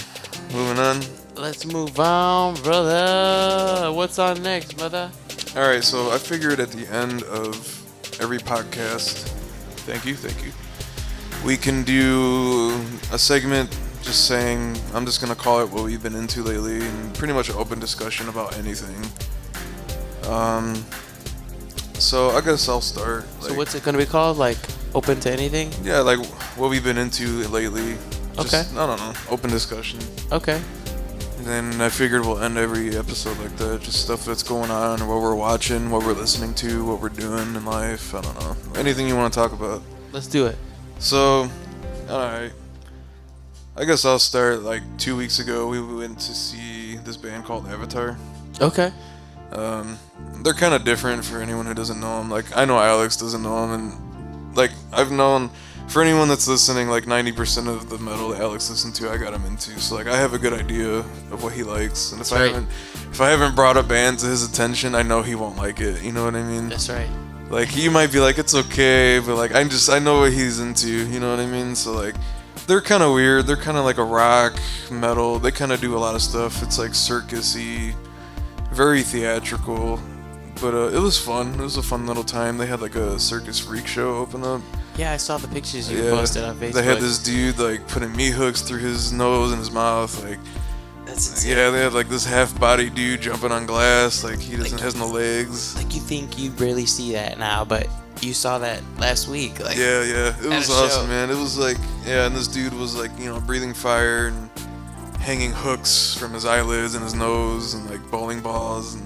moving on. Let's move on, brother. What's on next, brother? All right, so I figured at the end of every podcast, thank you, we can do a segment just saying, I'm just going to call it what we've been into lately, and pretty much an open discussion about anything. So I guess I'll start. So what's it going to be called? Like, open to anything? Yeah, like what we've been into lately. Just, okay. I don't know, open discussion. Okay. And then I figured we'll end every episode like that. Just stuff that's going on, or what we're watching, what we're listening to, what we're doing in life. I don't know. Anything you want to talk about. Let's do it. So, alright. I guess I'll start. Like 2 weeks ago, we went to see this band called Avatar. Okay. They're kind of different for anyone who doesn't know them. Like, I know Alex doesn't know them, and like, I've known... For anyone that's listening, like 90% of the metal that Alex listened to, I got him into. So like, I have a good idea of what he likes, and if I haven't brought a band to his attention, I know he won't like it. You know what I mean? That's right. Like, you might be like, it's okay, but like, I know what he's into. You know what I mean? So like, they're kind of weird. They're kind of like a rock metal. They kind of do a lot of stuff. It's like circusy, very theatrical, but it was fun. It was a fun little time. They had like a circus freak show open up. Yeah, I saw the pictures you posted on Facebook. They had this dude like putting meat hooks through his nose and his mouth, like. That's insane. Yeah, they had like this half-body dude jumping on glass, like he has no legs. Like, you think you barely see that now, but you saw that last week. Like, yeah, it was awesome, man. It was like, and this dude was like, breathing fire and hanging hooks from his eyelids and his nose and like bowling balls, and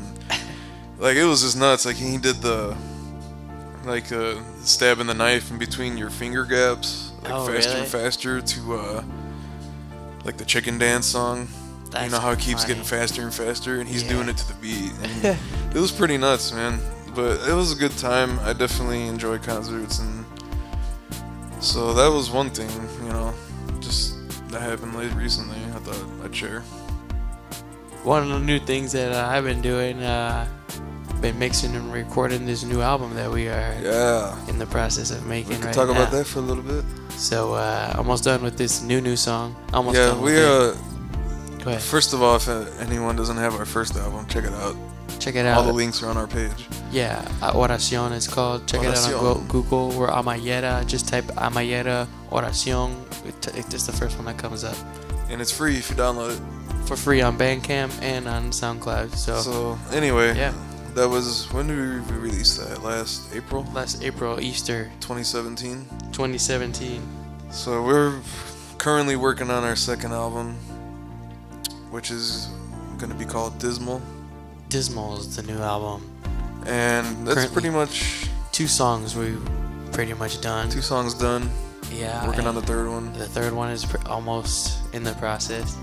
like, it was just nuts. Like, he did the stabbing the knife in between your finger gaps, like faster and faster to like the chicken dance song. That's how it keeps getting faster and faster, and he's doing it to the beat. And it was pretty nuts, man. But it was a good time. I definitely enjoy concerts, and so that was one thing, just that happened recently. I thought I'd share. One of the new things that I've been doing, been mixing and recording this new album that we are in the process of making right now. We can talk about that for a little bit. So almost done with this new song. Almost done with it. Go ahead. First of all, if anyone doesn't have our first album, check it out. Check it out. All the links are on our page. Yeah, Oración it's called. Check it out on Google. We're Amayeta. Just type Amayeta Oración. It's the first one that comes up. And it's free if you download it. For free on Bandcamp and on SoundCloud. So anyway, that was, when did we release that? Last April? Last April, Easter. 2017? 2017. So we're currently working on our second album, which is going to be called Dismal. Dismal is the new album. And that's pretty much... 2 songs we've pretty much done. 2 songs done. Yeah. Working on the third one. The third one is almost in the process.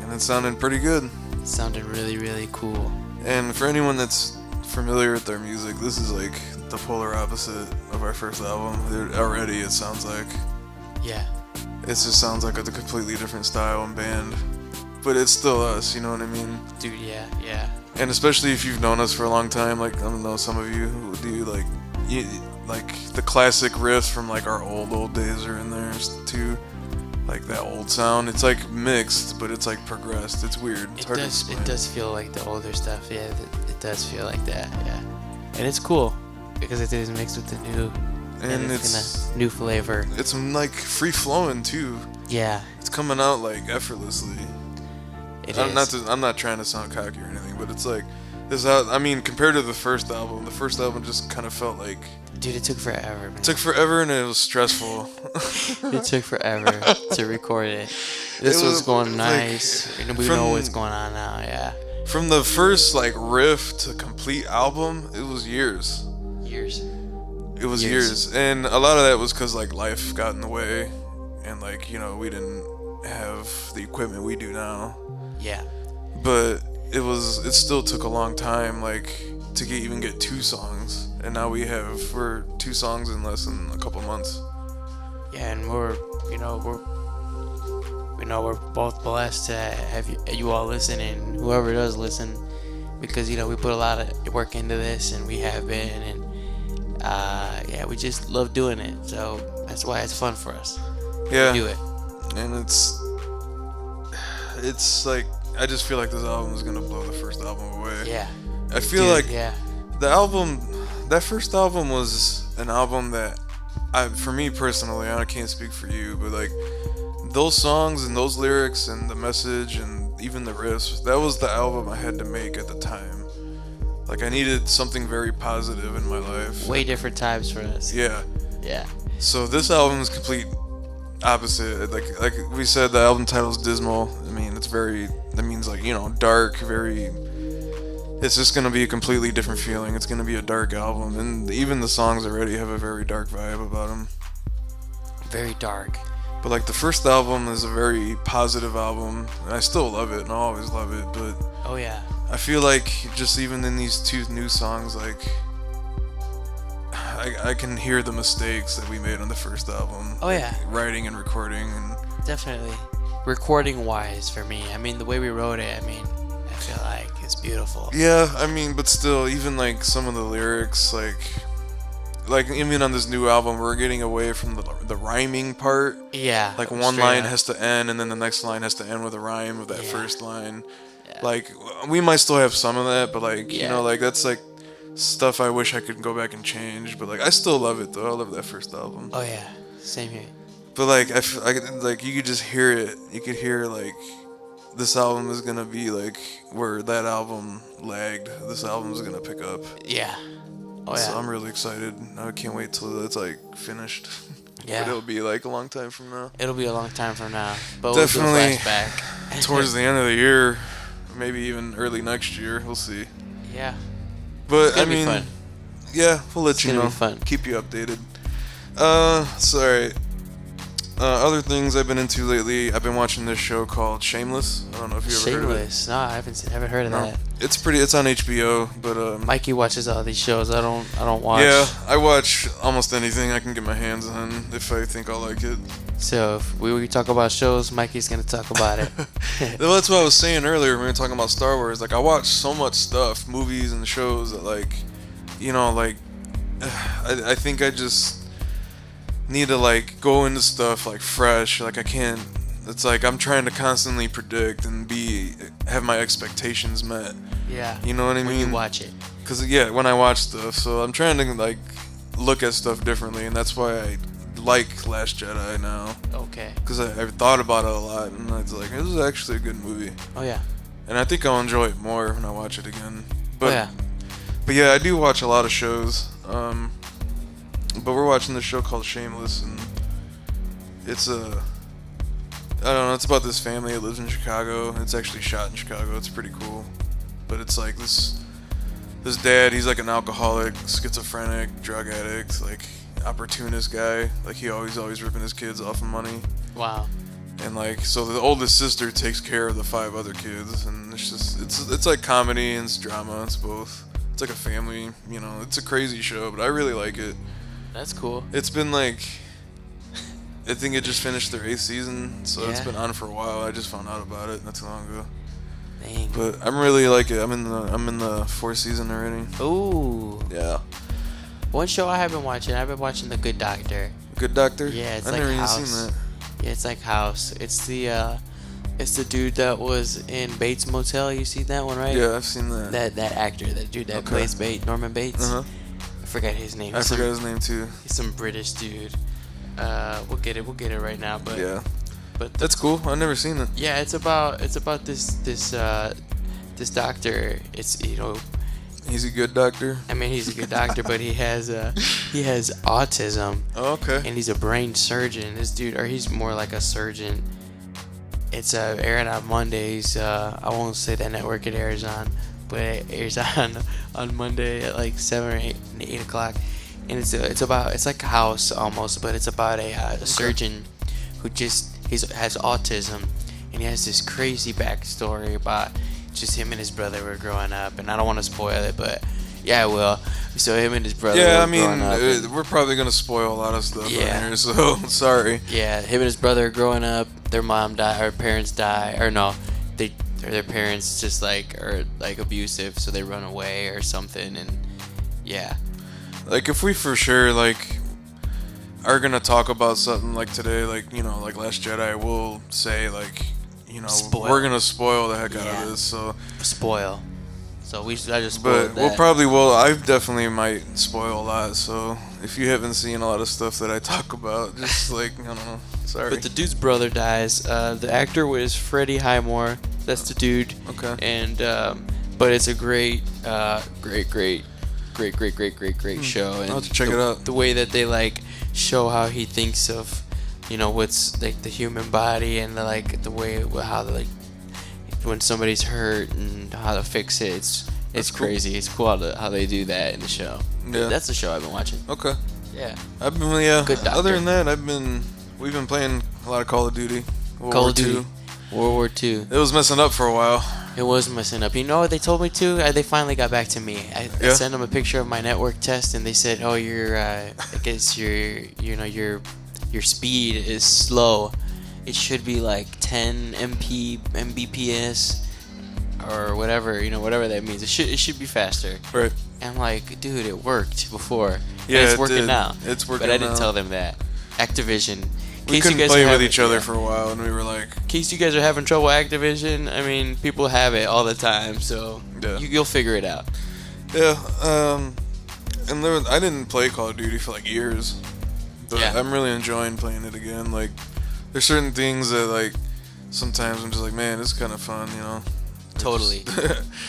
and it sounded pretty good. It sounded really, really cool. And for anyone that's familiar with their music, this is like the polar opposite of our first album. Already it sounds like, Yeah. it just sounds like a completely different style and band, but it's still us, you know what I mean? Dude, yeah, yeah. And especially if you've known us for a long time, like I don't know, some of you who do like the classic riffs from like our old days are in there too, like that old sound. It's like mixed, but it's like progressed. It's weird. It's hard to explain. It does feel like the older stuff. Yeah, it does feel like that. Yeah, and it's cool because it is mixed with the new, and it's new flavor. It's like free flowing too. Yeah, it's coming out like effortlessly. I'm not trying to sound cocky or anything, but it's like this. I mean, compared to the first album just kind of felt like. Dude, it took forever, man. It took forever and it was stressful. It took forever to record it. This was going nice. Like, we know what's going on now, yeah. From the first like riff to complete album, it was years. It was years. And a lot of that was because like life got in the way, and like, you know, we didn't have the equipment we do now. Yeah. But it still took a long time, like, to even get 2 songs, and now we're 2 songs in less than a couple months. Yeah, and we're both blessed to have you all listen, and whoever does listen, because you know we put a lot of work into this, and we have been, and yeah, we just love doing it, so that's why it's fun for us. Yeah. To do it. And it's like, I just feel like this album is gonna blow the first album away. Yeah. I feel like that first album was an album that, for me personally, I can't speak for you, but like those songs and those lyrics and the message and even the riffs, that was the album I had to make at the time. Like I needed something very positive in my life. Way different times for us. Yeah. Yeah. So this album is complete opposite. Like we said, the album title is Dismal. I mean, that means like, you know, dark, it's just going to be a completely different feeling. It's going to be a dark album, and even the songs already have a very dark vibe about them. Very dark. But like the first album is a very positive album, and I still love it, and I'll always love it, but oh yeah, I feel like just even in these 2 new songs, like I can hear the mistakes that we made on the first album. Oh yeah. Like, writing and recording and definitely. Recording wise for me, I mean the way we wrote it, I mean I feel like it's beautiful. Yeah, I mean, but still, even like some of the lyrics, like even on this new album, we're getting away from the rhyming part. Yeah. Like one line has to end, and then the next line has to end with a rhyme of that first line. Yeah. Like we might still have some of that, but like you know, like that's like stuff I wish I could go back and change. But like I still love it though. I love that first album. Oh yeah, same here. But like like you could just hear it. You could hear like this album is gonna be like where that album lagged. This album is gonna pick up. Yeah. Oh yeah. So I'm really excited. I can't wait till it's like finished. Yeah. But it'll be like a long time from now. It'll be a long time from now. But definitely we'll do a flashback. Towards the end of the year, maybe even early next year. We'll see. Yeah. But I mean, fun. Yeah, we'll let you know. Be fun. Keep you updated. Sorry. Other things I've been into lately, I've been watching this show called Shameless. I don't know if you ever heard of it. Shameless? No, I haven't heard of that. It's on HBO, but Mikey watches all these shows. I don't watch. Yeah, I watch almost anything I can get my hands on if I think I'll like it. So if we talk about shows, Mikey's gonna talk about it. Well, that's what I was saying earlier when we were talking about Star Wars. Like I watch so much stuff, movies and shows that like, you know, like I think I just need to like go into stuff like fresh. Like I can't. It's like I'm trying to constantly predict and have my expectations met. Yeah. You know what I mean? When you watch it. Cause yeah, when I watch stuff, so I'm trying to like look at stuff differently, and that's why I like Last Jedi now. Okay. Cause I've thought about it a lot, and it's like this is actually a good movie. Oh yeah. And I think I'll enjoy it more when I watch it again. But oh, yeah. But yeah, I do watch a lot of shows. But we're watching this show called Shameless, and it's I don't know, it's about this family that lives in Chicago. It's actually shot in Chicago. It's pretty cool. But it's like this dad, he's like an alcoholic, schizophrenic, drug addict, like opportunist guy. Like he always ripping his kids off of money. Wow. And like, so the oldest sister takes care of the 5 other kids, and it's like comedy and it's drama. It's both. It's like a family, you know. It's a crazy show, but I really like it. That's cool. It's been like, I think it just finished their 8th season, so it's been on for a while. I just found out about it not too long ago. Dang. But I'm really like it. I'm in the 4th season already. Ooh. Yeah. One show I have been watching. I've been watching The Good Doctor. Good Doctor. Yeah, it's I've like never even House. seen that. Yeah, it's like House. It's the dude that was in Bates Motel. You see that one, right? Yeah, I've seen that. That actor, that dude that plays Bates, Norman Bates. Uh huh. I forgot his name. I forgot his name too. He's some British dude. We'll get it right now. But Yeah. but That's cool. I've never seen it. yeah, it's about this doctor. It's He's a good doctor. I mean he's a good doctor, but he has autism. Oh, okay. And he's a brain surgeon. This dude, or he's more like a surgeon. It's airing on Mondays. I won't say that network it airs on, but it airs on Monday at like 7 or 8 o'clock. And it's like a House almost, but it's about a surgeon who has autism, and he has this crazy backstory about just him and his brother were growing up. And I don't want to spoil it, but yeah, I will. So him and his brother. Yeah, were I mean, growing up we're probably gonna spoil a lot of stuff Yeah. in here, so sorry. Yeah, him and his brother growing up, their mom died, or parents die, or no, their parents just are abusive, so they run away or something, and yeah. Like, if we for sure are gonna talk about something like today, like Last Jedi, we'll say Spoil. we're gonna spoil the heck out Yeah. of this. So, Spoil. So I just but spoiled we'll that. probably will. I definitely might spoil a lot. So if you haven't seen a lot of stuff that I talk about, just I don't know. Sorry. But the dude's brother dies. The actor was Freddie Highmore. That's the dude. Okay. And but it's a great show. And I'll have to check it out. The way that they show how he thinks of, what's the human body, and the way how when somebody's hurt and how to fix it. It's cool. crazy. It's cool how they do that in the show. Yeah. That's the show I've been watching. Okay. Yeah. Good Doctor. Other than that, we've been playing a lot of Call of Duty. Call of Duty. World War II. It was messing up for a while. It was messing up. You know what they told me to? They finally got back to me. I sent them a picture of my network test, and they said, "Oh, I guess your speed is slow. It should be like 10 Mbps or whatever. Whatever that means. It should be faster." Right. And I'm like, dude, it worked before. Yeah, and it's it working did. now. It's working But I didn't now. tell them that. Activision. We couldn't play with each other for a while, and we were like, In case you guys are having trouble with Activision, I mean, people have it all the time, so Yeah. you'll figure it out. yeah. And I didn't play Call of Duty for years, but Yeah. I'm really enjoying playing it again. There's certain things that sometimes I'm just like, man, this is kind of fun, Totally.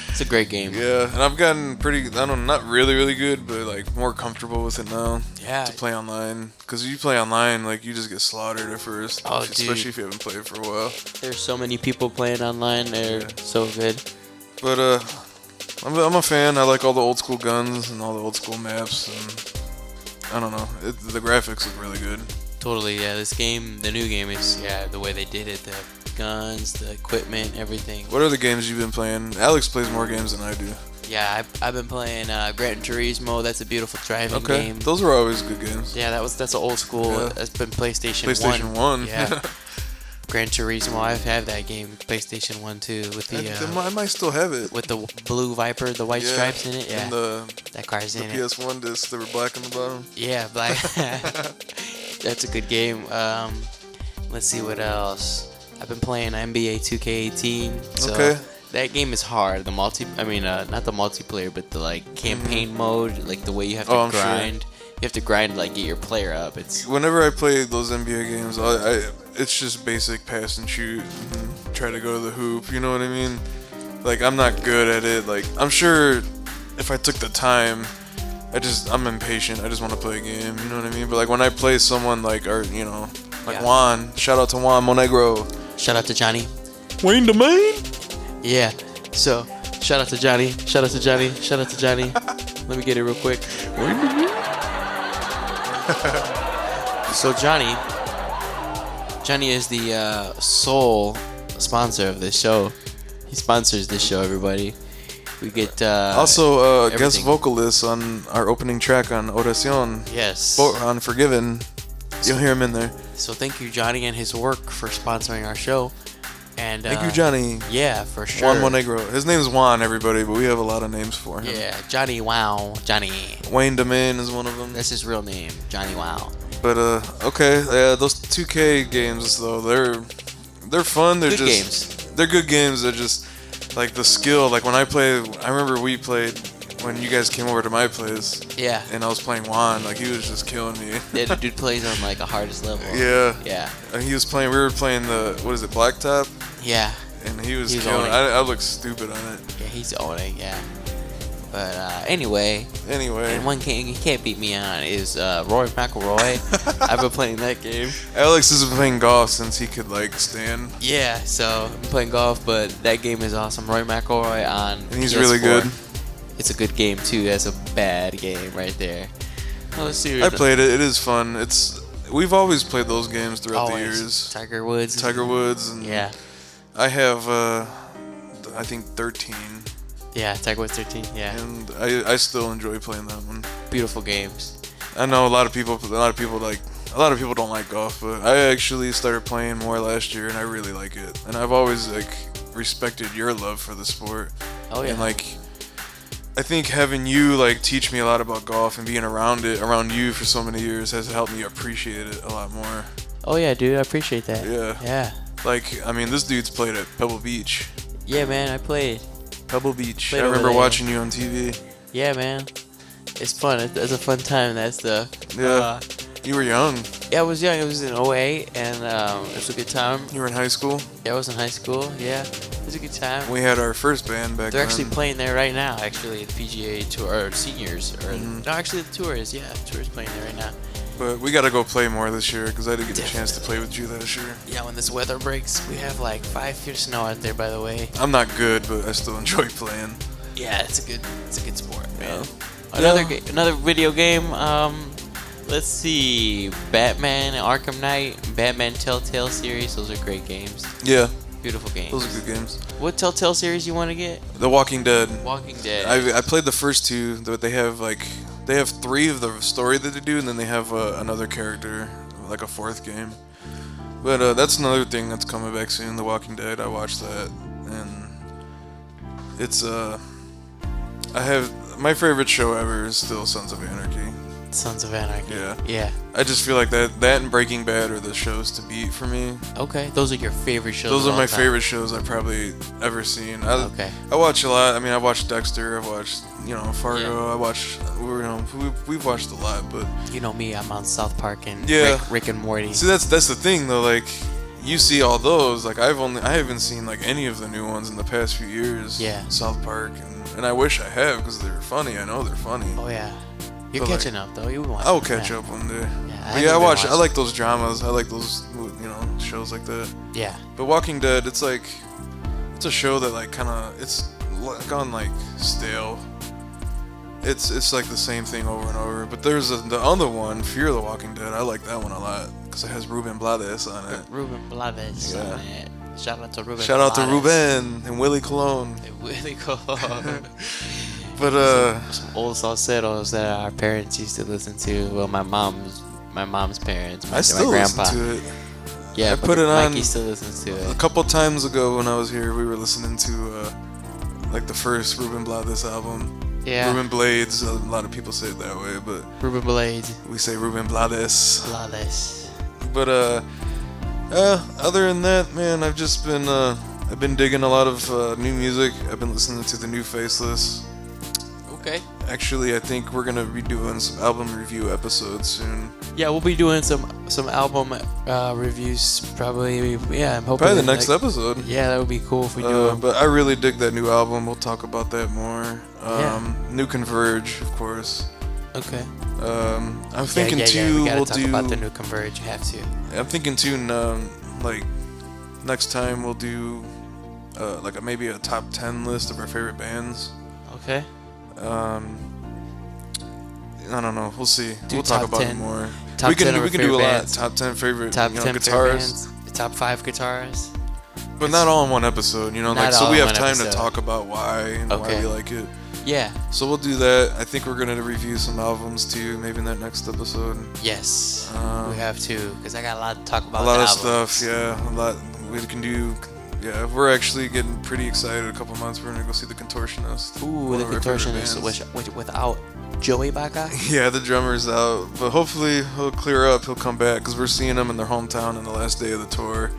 It's a great game. Yeah, and I've gotten not really, really good, but more comfortable with it now. Yeah. To play online, because you play online, you just get slaughtered at first, Oh, especially dude. if you haven't played for a while. There's so many people playing online. They're so good. But I'm a fan. I like all the old school guns and all the old school maps, and I don't know, the graphics look really good. Totally, yeah. This game, the new game is, the way they did it. The guns, the equipment, everything. What are the games you've been playing? Alex plays more games than I do. Yeah, I've been playing Gran Turismo. That's a beautiful driving game. Those were always good games. Yeah, that's an old school. Yeah. That's been PlayStation 1. PlayStation 1. Yeah. Gran Turismo. I've had that game, PlayStation 1 too, with I might still have it. with the blue Viper, the white Yeah, stripes in it. Yeah, and the that car's in it. PS1 discs that were black on the bottom. Yeah, black. That's a good game. Let's see what else. I've been playing NBA 2K18. So Okay. That game is hard. The not the multiplayer, but the campaign mode, the way you have to Oh, I'm sure. grind. You have to grind to get your player up. It's Whenever I play those NBA games, it's just basic pass and shoot and try to go to the hoop. You know what I mean? I'm not good at it. I'm sure if I took the time, I'm impatient. I just want to play a game. You know what I mean? But when I play someone Yeah. Juan, shout out to Juan Monegro. shout out to Johnny. Wayne the Main. Yeah. So shout out to Johnny. Shout out to Johnny. Shout out to Johnny. Let me get it real quick. So Johnny is the sole sponsor of this show. He sponsors this show, everybody. We get also guest everything. vocalist on our opening track on Oración. Yes. On Forgiven. You'll hear him in there. So thank you, Johnny, and his work for sponsoring our show. And Thank you, Johnny. Yeah, for sure. Juan Monegro. His name's Juan, everybody, but we have a lot of names for him. Yeah, Johnny Wow. Johnny. Wayne Domain is one of them. That's his real name, Johnny Wow. But okay, yeah, those 2K games though, they're fun. They're Good just games. They're good games. They're just like the skill. Like when I remember we played when you guys came over to my place. Yeah. And I was playing Juan. Like he was just killing me. Yeah, the dude plays on like the hardest level. Yeah. Yeah. And he was playing. We were playing the what is it, Blacktop? Yeah. And he was He's killing. owning. I look stupid on it. Yeah, he's owning. Yeah. But anyway. Anyway. And one game he can't beat me on is Rory McIlroy. I've been playing that game. Alex has been playing golf since he could like stand. Yeah, so I'm playing golf, but that game is awesome. Rory McIlroy on And he's PS4. really good. It's a good game too. That's a bad game right there. Oh, I seriously. played it. It is fun. We've always played those games throughout the Always. years. Tiger Woods. Tiger Woods and Yeah. I have I think 13 Yeah, Tiger Woods 13. Yeah. and I still enjoy playing that one. Beautiful games. I know a lot of people don't like golf, but I actually started playing more last year and I really like it. And I've always like respected your love for the sport. Oh yeah. And like I think having you like teach me a lot about golf and being around you for so many years has helped me appreciate it a lot more. Oh yeah, dude. I appreciate that. Yeah. Yeah. Like, I mean, this dude's played at Pebble Beach. Yeah, man. I played. Pebble Beach. Played I remember over there. watching you on TV. Yeah, man. It's fun. It's a fun time. That's the. Yeah. You were young. Yeah, I was young. It was in '08, and it was a good time. You were in high school. Yeah, I was in high school. Yeah, it was a good time. We had our first band back They're then. actually playing there right now. Actually, the PGA Tour or seniors, or Mhm. no, actually the tour is. Yeah, the tour is playing there right now. But we gotta go play more this year because I didn't get a chance to play with you this year. Yeah, when this weather breaks, we have like 5 feet of snow out there. By the way. I'm not good, but I still enjoy playing. Yeah, it's a good sport, man. Yeah. Another video game. Let's see, Batman, Arkham Knight, Batman Telltale series. Those are great games. Yeah, Beautiful games. those are good games. What Telltale series you want to get? The Walking Dead. Walking Dead. I played the first two, but they have 3 of the story that they do, and then they have another character, like a 4th game. But that's another thing that's coming back soon. The Walking Dead. I watched that, and it's I have my favorite show ever is still Sons of Anarchy. Sons of Anarchy. Yeah. Yeah. I just feel like that and Breaking Bad are the shows to beat for me. Okay. Those are your favorite shows. Those of are all my time. favorite shows I've probably ever seen. Okay. I watch a lot. I mean, I watched Dexter. I watched, Fargo. Yeah. I watched, we've watched a lot, but You know me. I'm on South Park and Yeah. Rick and Morty. see, that's the thing though. Like, you see all those. Like, I haven't seen like any of the new ones in the past few years. Yeah. South Park, and I wish I have because they're funny. I know they're funny. Oh yeah. You're But, like, catching up though. You watch. I'll catch up one day. Yeah. But haven't yeah, I been watch. I watching. like those dramas. I like those, shows like that. Yeah. But Walking Dead, it's a show that like kind of it's gone like stale. It's like the same thing over and over. But there's the other one, Fear the Walking Dead. I like that one a lot because it has Ruben Blades on it. Ruben Blades. Yeah. on it. Shout out to Ruben. Shout out to Blades. Ruben and Willie Colon. Really cool. But some old salseros that our parents used to listen to. Well, my mom's parents. My I still grandpa. listen to it. Yeah, I but put it on Mikey still listens to a it. couple times ago when I was here. We were listening to like the first Ruben Blades album. Yeah. Ruben Blades. A lot of people say it that way, but Ruben Blades. we say Ruben Blades. Blades. But other than that, man, I've just been I've been digging a lot of new music. I've been listening to the new Faceless. Okay. Actually, I think we're gonna be doing some album review episodes soon. Yeah, we'll be doing some album reviews probably. Yeah, I'm hoping. Probably the next episode. Yeah, that would be cool if we do. 'em. But I really dig that new album. We'll talk about that more. Yeah. New Converge, of course. Okay. I'm thinking yeah, too. We gotta We'll talk do. about the new Converge. You have to. I'm thinking too. Like next time we'll do like maybe a top 10 list of our favorite bands. Okay. I don't know. We'll see. Do We'll talk top about 10 it more. top we can 10 of we our can do a favorite lot. bands. Top 10 favorite Top 10 favorite guitarists. bands. top 5 guitarists. But not all in one episode, you know. Like, so we have time to talk about why and why we like it. Yeah. So we'll do that. I think we're gonna review some albums too, maybe in that next episode. Yes, we have to, because I got a lot to talk about. A lot of stuff, yeah. A lot we can do. Yeah, we're actually getting pretty excited. A couple months, we're gonna go see the Contortionist. Ooh, the Contortionist, without Joey Baca. Yeah, the drummer's out, but hopefully he'll clear up. He'll come back because we're seeing him in their hometown on the last day of the tour.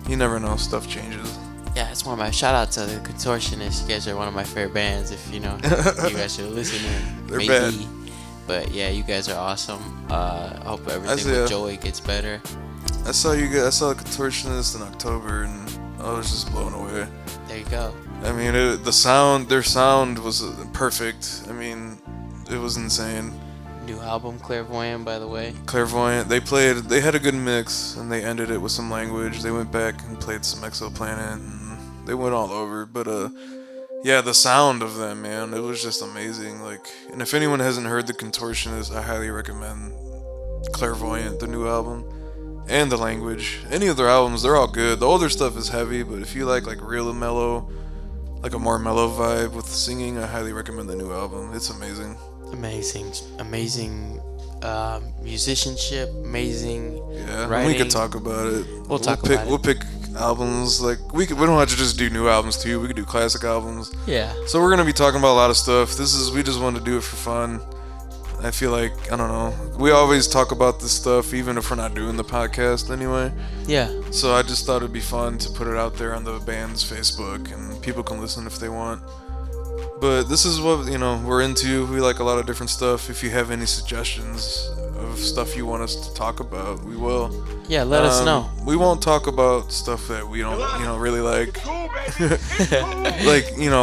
You never know, stuff changes. Yeah, it's one of my shout out to the Contortionists. You guys are one of my favorite bands. If you know, you guys are listening. They're bad. But yeah, you guys are awesome. I hope everything with Joey gets better. I saw the Contortionists in October, and I was just blown away. There you go. I mean, their sound was perfect. I mean, it was insane. New album, Clairvoyant, by the way. Clairvoyant. They had a good mix, and they ended it with some language. They went back and played some Exoplanet, and they went all over. But yeah, the sound of them, man, it was just amazing. Like, and if anyone hasn't heard the Contortionist, I highly recommend Clairvoyant, the new album, and the language. Any of their albums, they're all good. The older stuff is heavy, but if you like real mellow, like a more mellow vibe with singing, I highly recommend the new album. It's amazing. Amazing musicianship, amazing writing. We could talk about it. We'll pick albums, like we don't have to just do new albums too. We could do classic albums. Yeah. So we're gonna be talking about a lot of stuff. We just want to do it for fun. I feel like, I don't know, we always talk about this stuff even if we're not doing the podcast anyway. Yeah. So I just thought it'd be fun to put it out there on the band's Facebook and people can listen if they want. But this is what, we're into. We like a lot of different stuff. If you have any suggestions of stuff you want us to talk about, we will. Yeah, let us know. We won't talk about stuff that we don't, really like.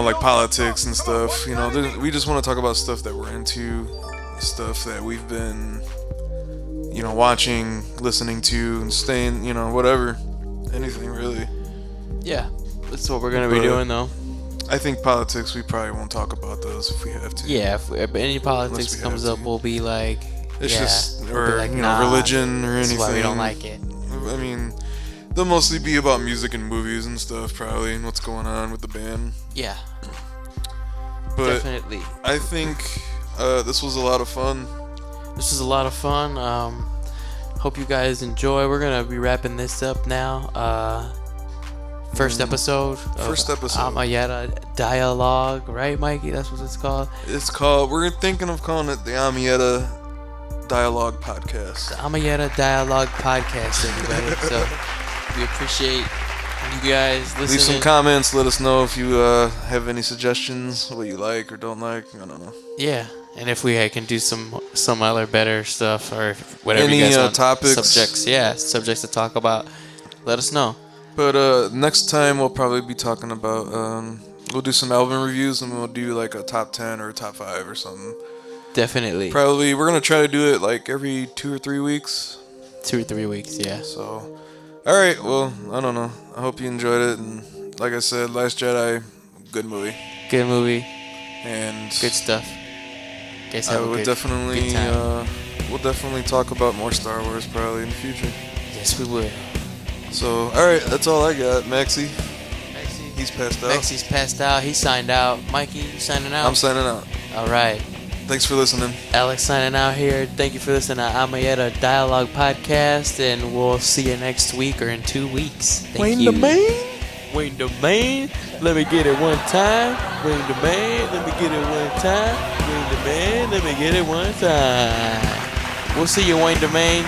like politics and stuff. We just want to talk about stuff that we're into, stuff that we've been, watching, listening to, and staying, whatever. Anything, really. Yeah, that's what we're going to be doing, though. I think politics, we probably won't talk about those if we have to. Yeah, if any politics comes up, we'll be like, or religion or anything. That's why we don't like it. I mean, they'll mostly be about music and movies and stuff, probably, and what's going on with the band. Yeah. But definitely. I think this was a lot of fun. Hope you guys enjoy. We're gonna be wrapping this up now. First episode. Amayeta Dialogue, right, Mikey? That's what it's called. We're thinking of calling it the Amayeta Dialogue Podcast. The Amayeta Dialogue Podcast, everybody. So we appreciate you guys listening. Leave some comments. Let us know if you have any suggestions, what you like or don't like. I don't know. Yeah, and if we can do some other better stuff or whatever any you guys want. topics, subjects to talk about. Let us know. But next time we'll probably be talking about we'll do some album reviews and we'll do like a top 10 or a top 5 or something. Definitely. Probably we're gonna try to do it like every 2 or 3 weeks. 2 or 3 weeks, yeah. So, all right. Well, I don't know. I hope you enjoyed it. And like I said, Last Jedi, good movie. Good movie. And good stuff. Guess we'll definitely talk about more Star Wars probably in the future. Yes, we will. So, alright, that's all I got. Maxie, he's passed out. Maxie's passed out. He signed out. Mikey, you signing out? I'm signing out. Alright. Thanks for listening. Alex signing out here. Thank you for listening to Amayeta Dialogue Podcast, and we'll see you next week or in 2 weeks. Thank you. Wayne the Man. Let me get it one time. Wayne the Man. Let me get it one time. Wayne the Man. Let me get it one time. We'll see you, Wayne the Man.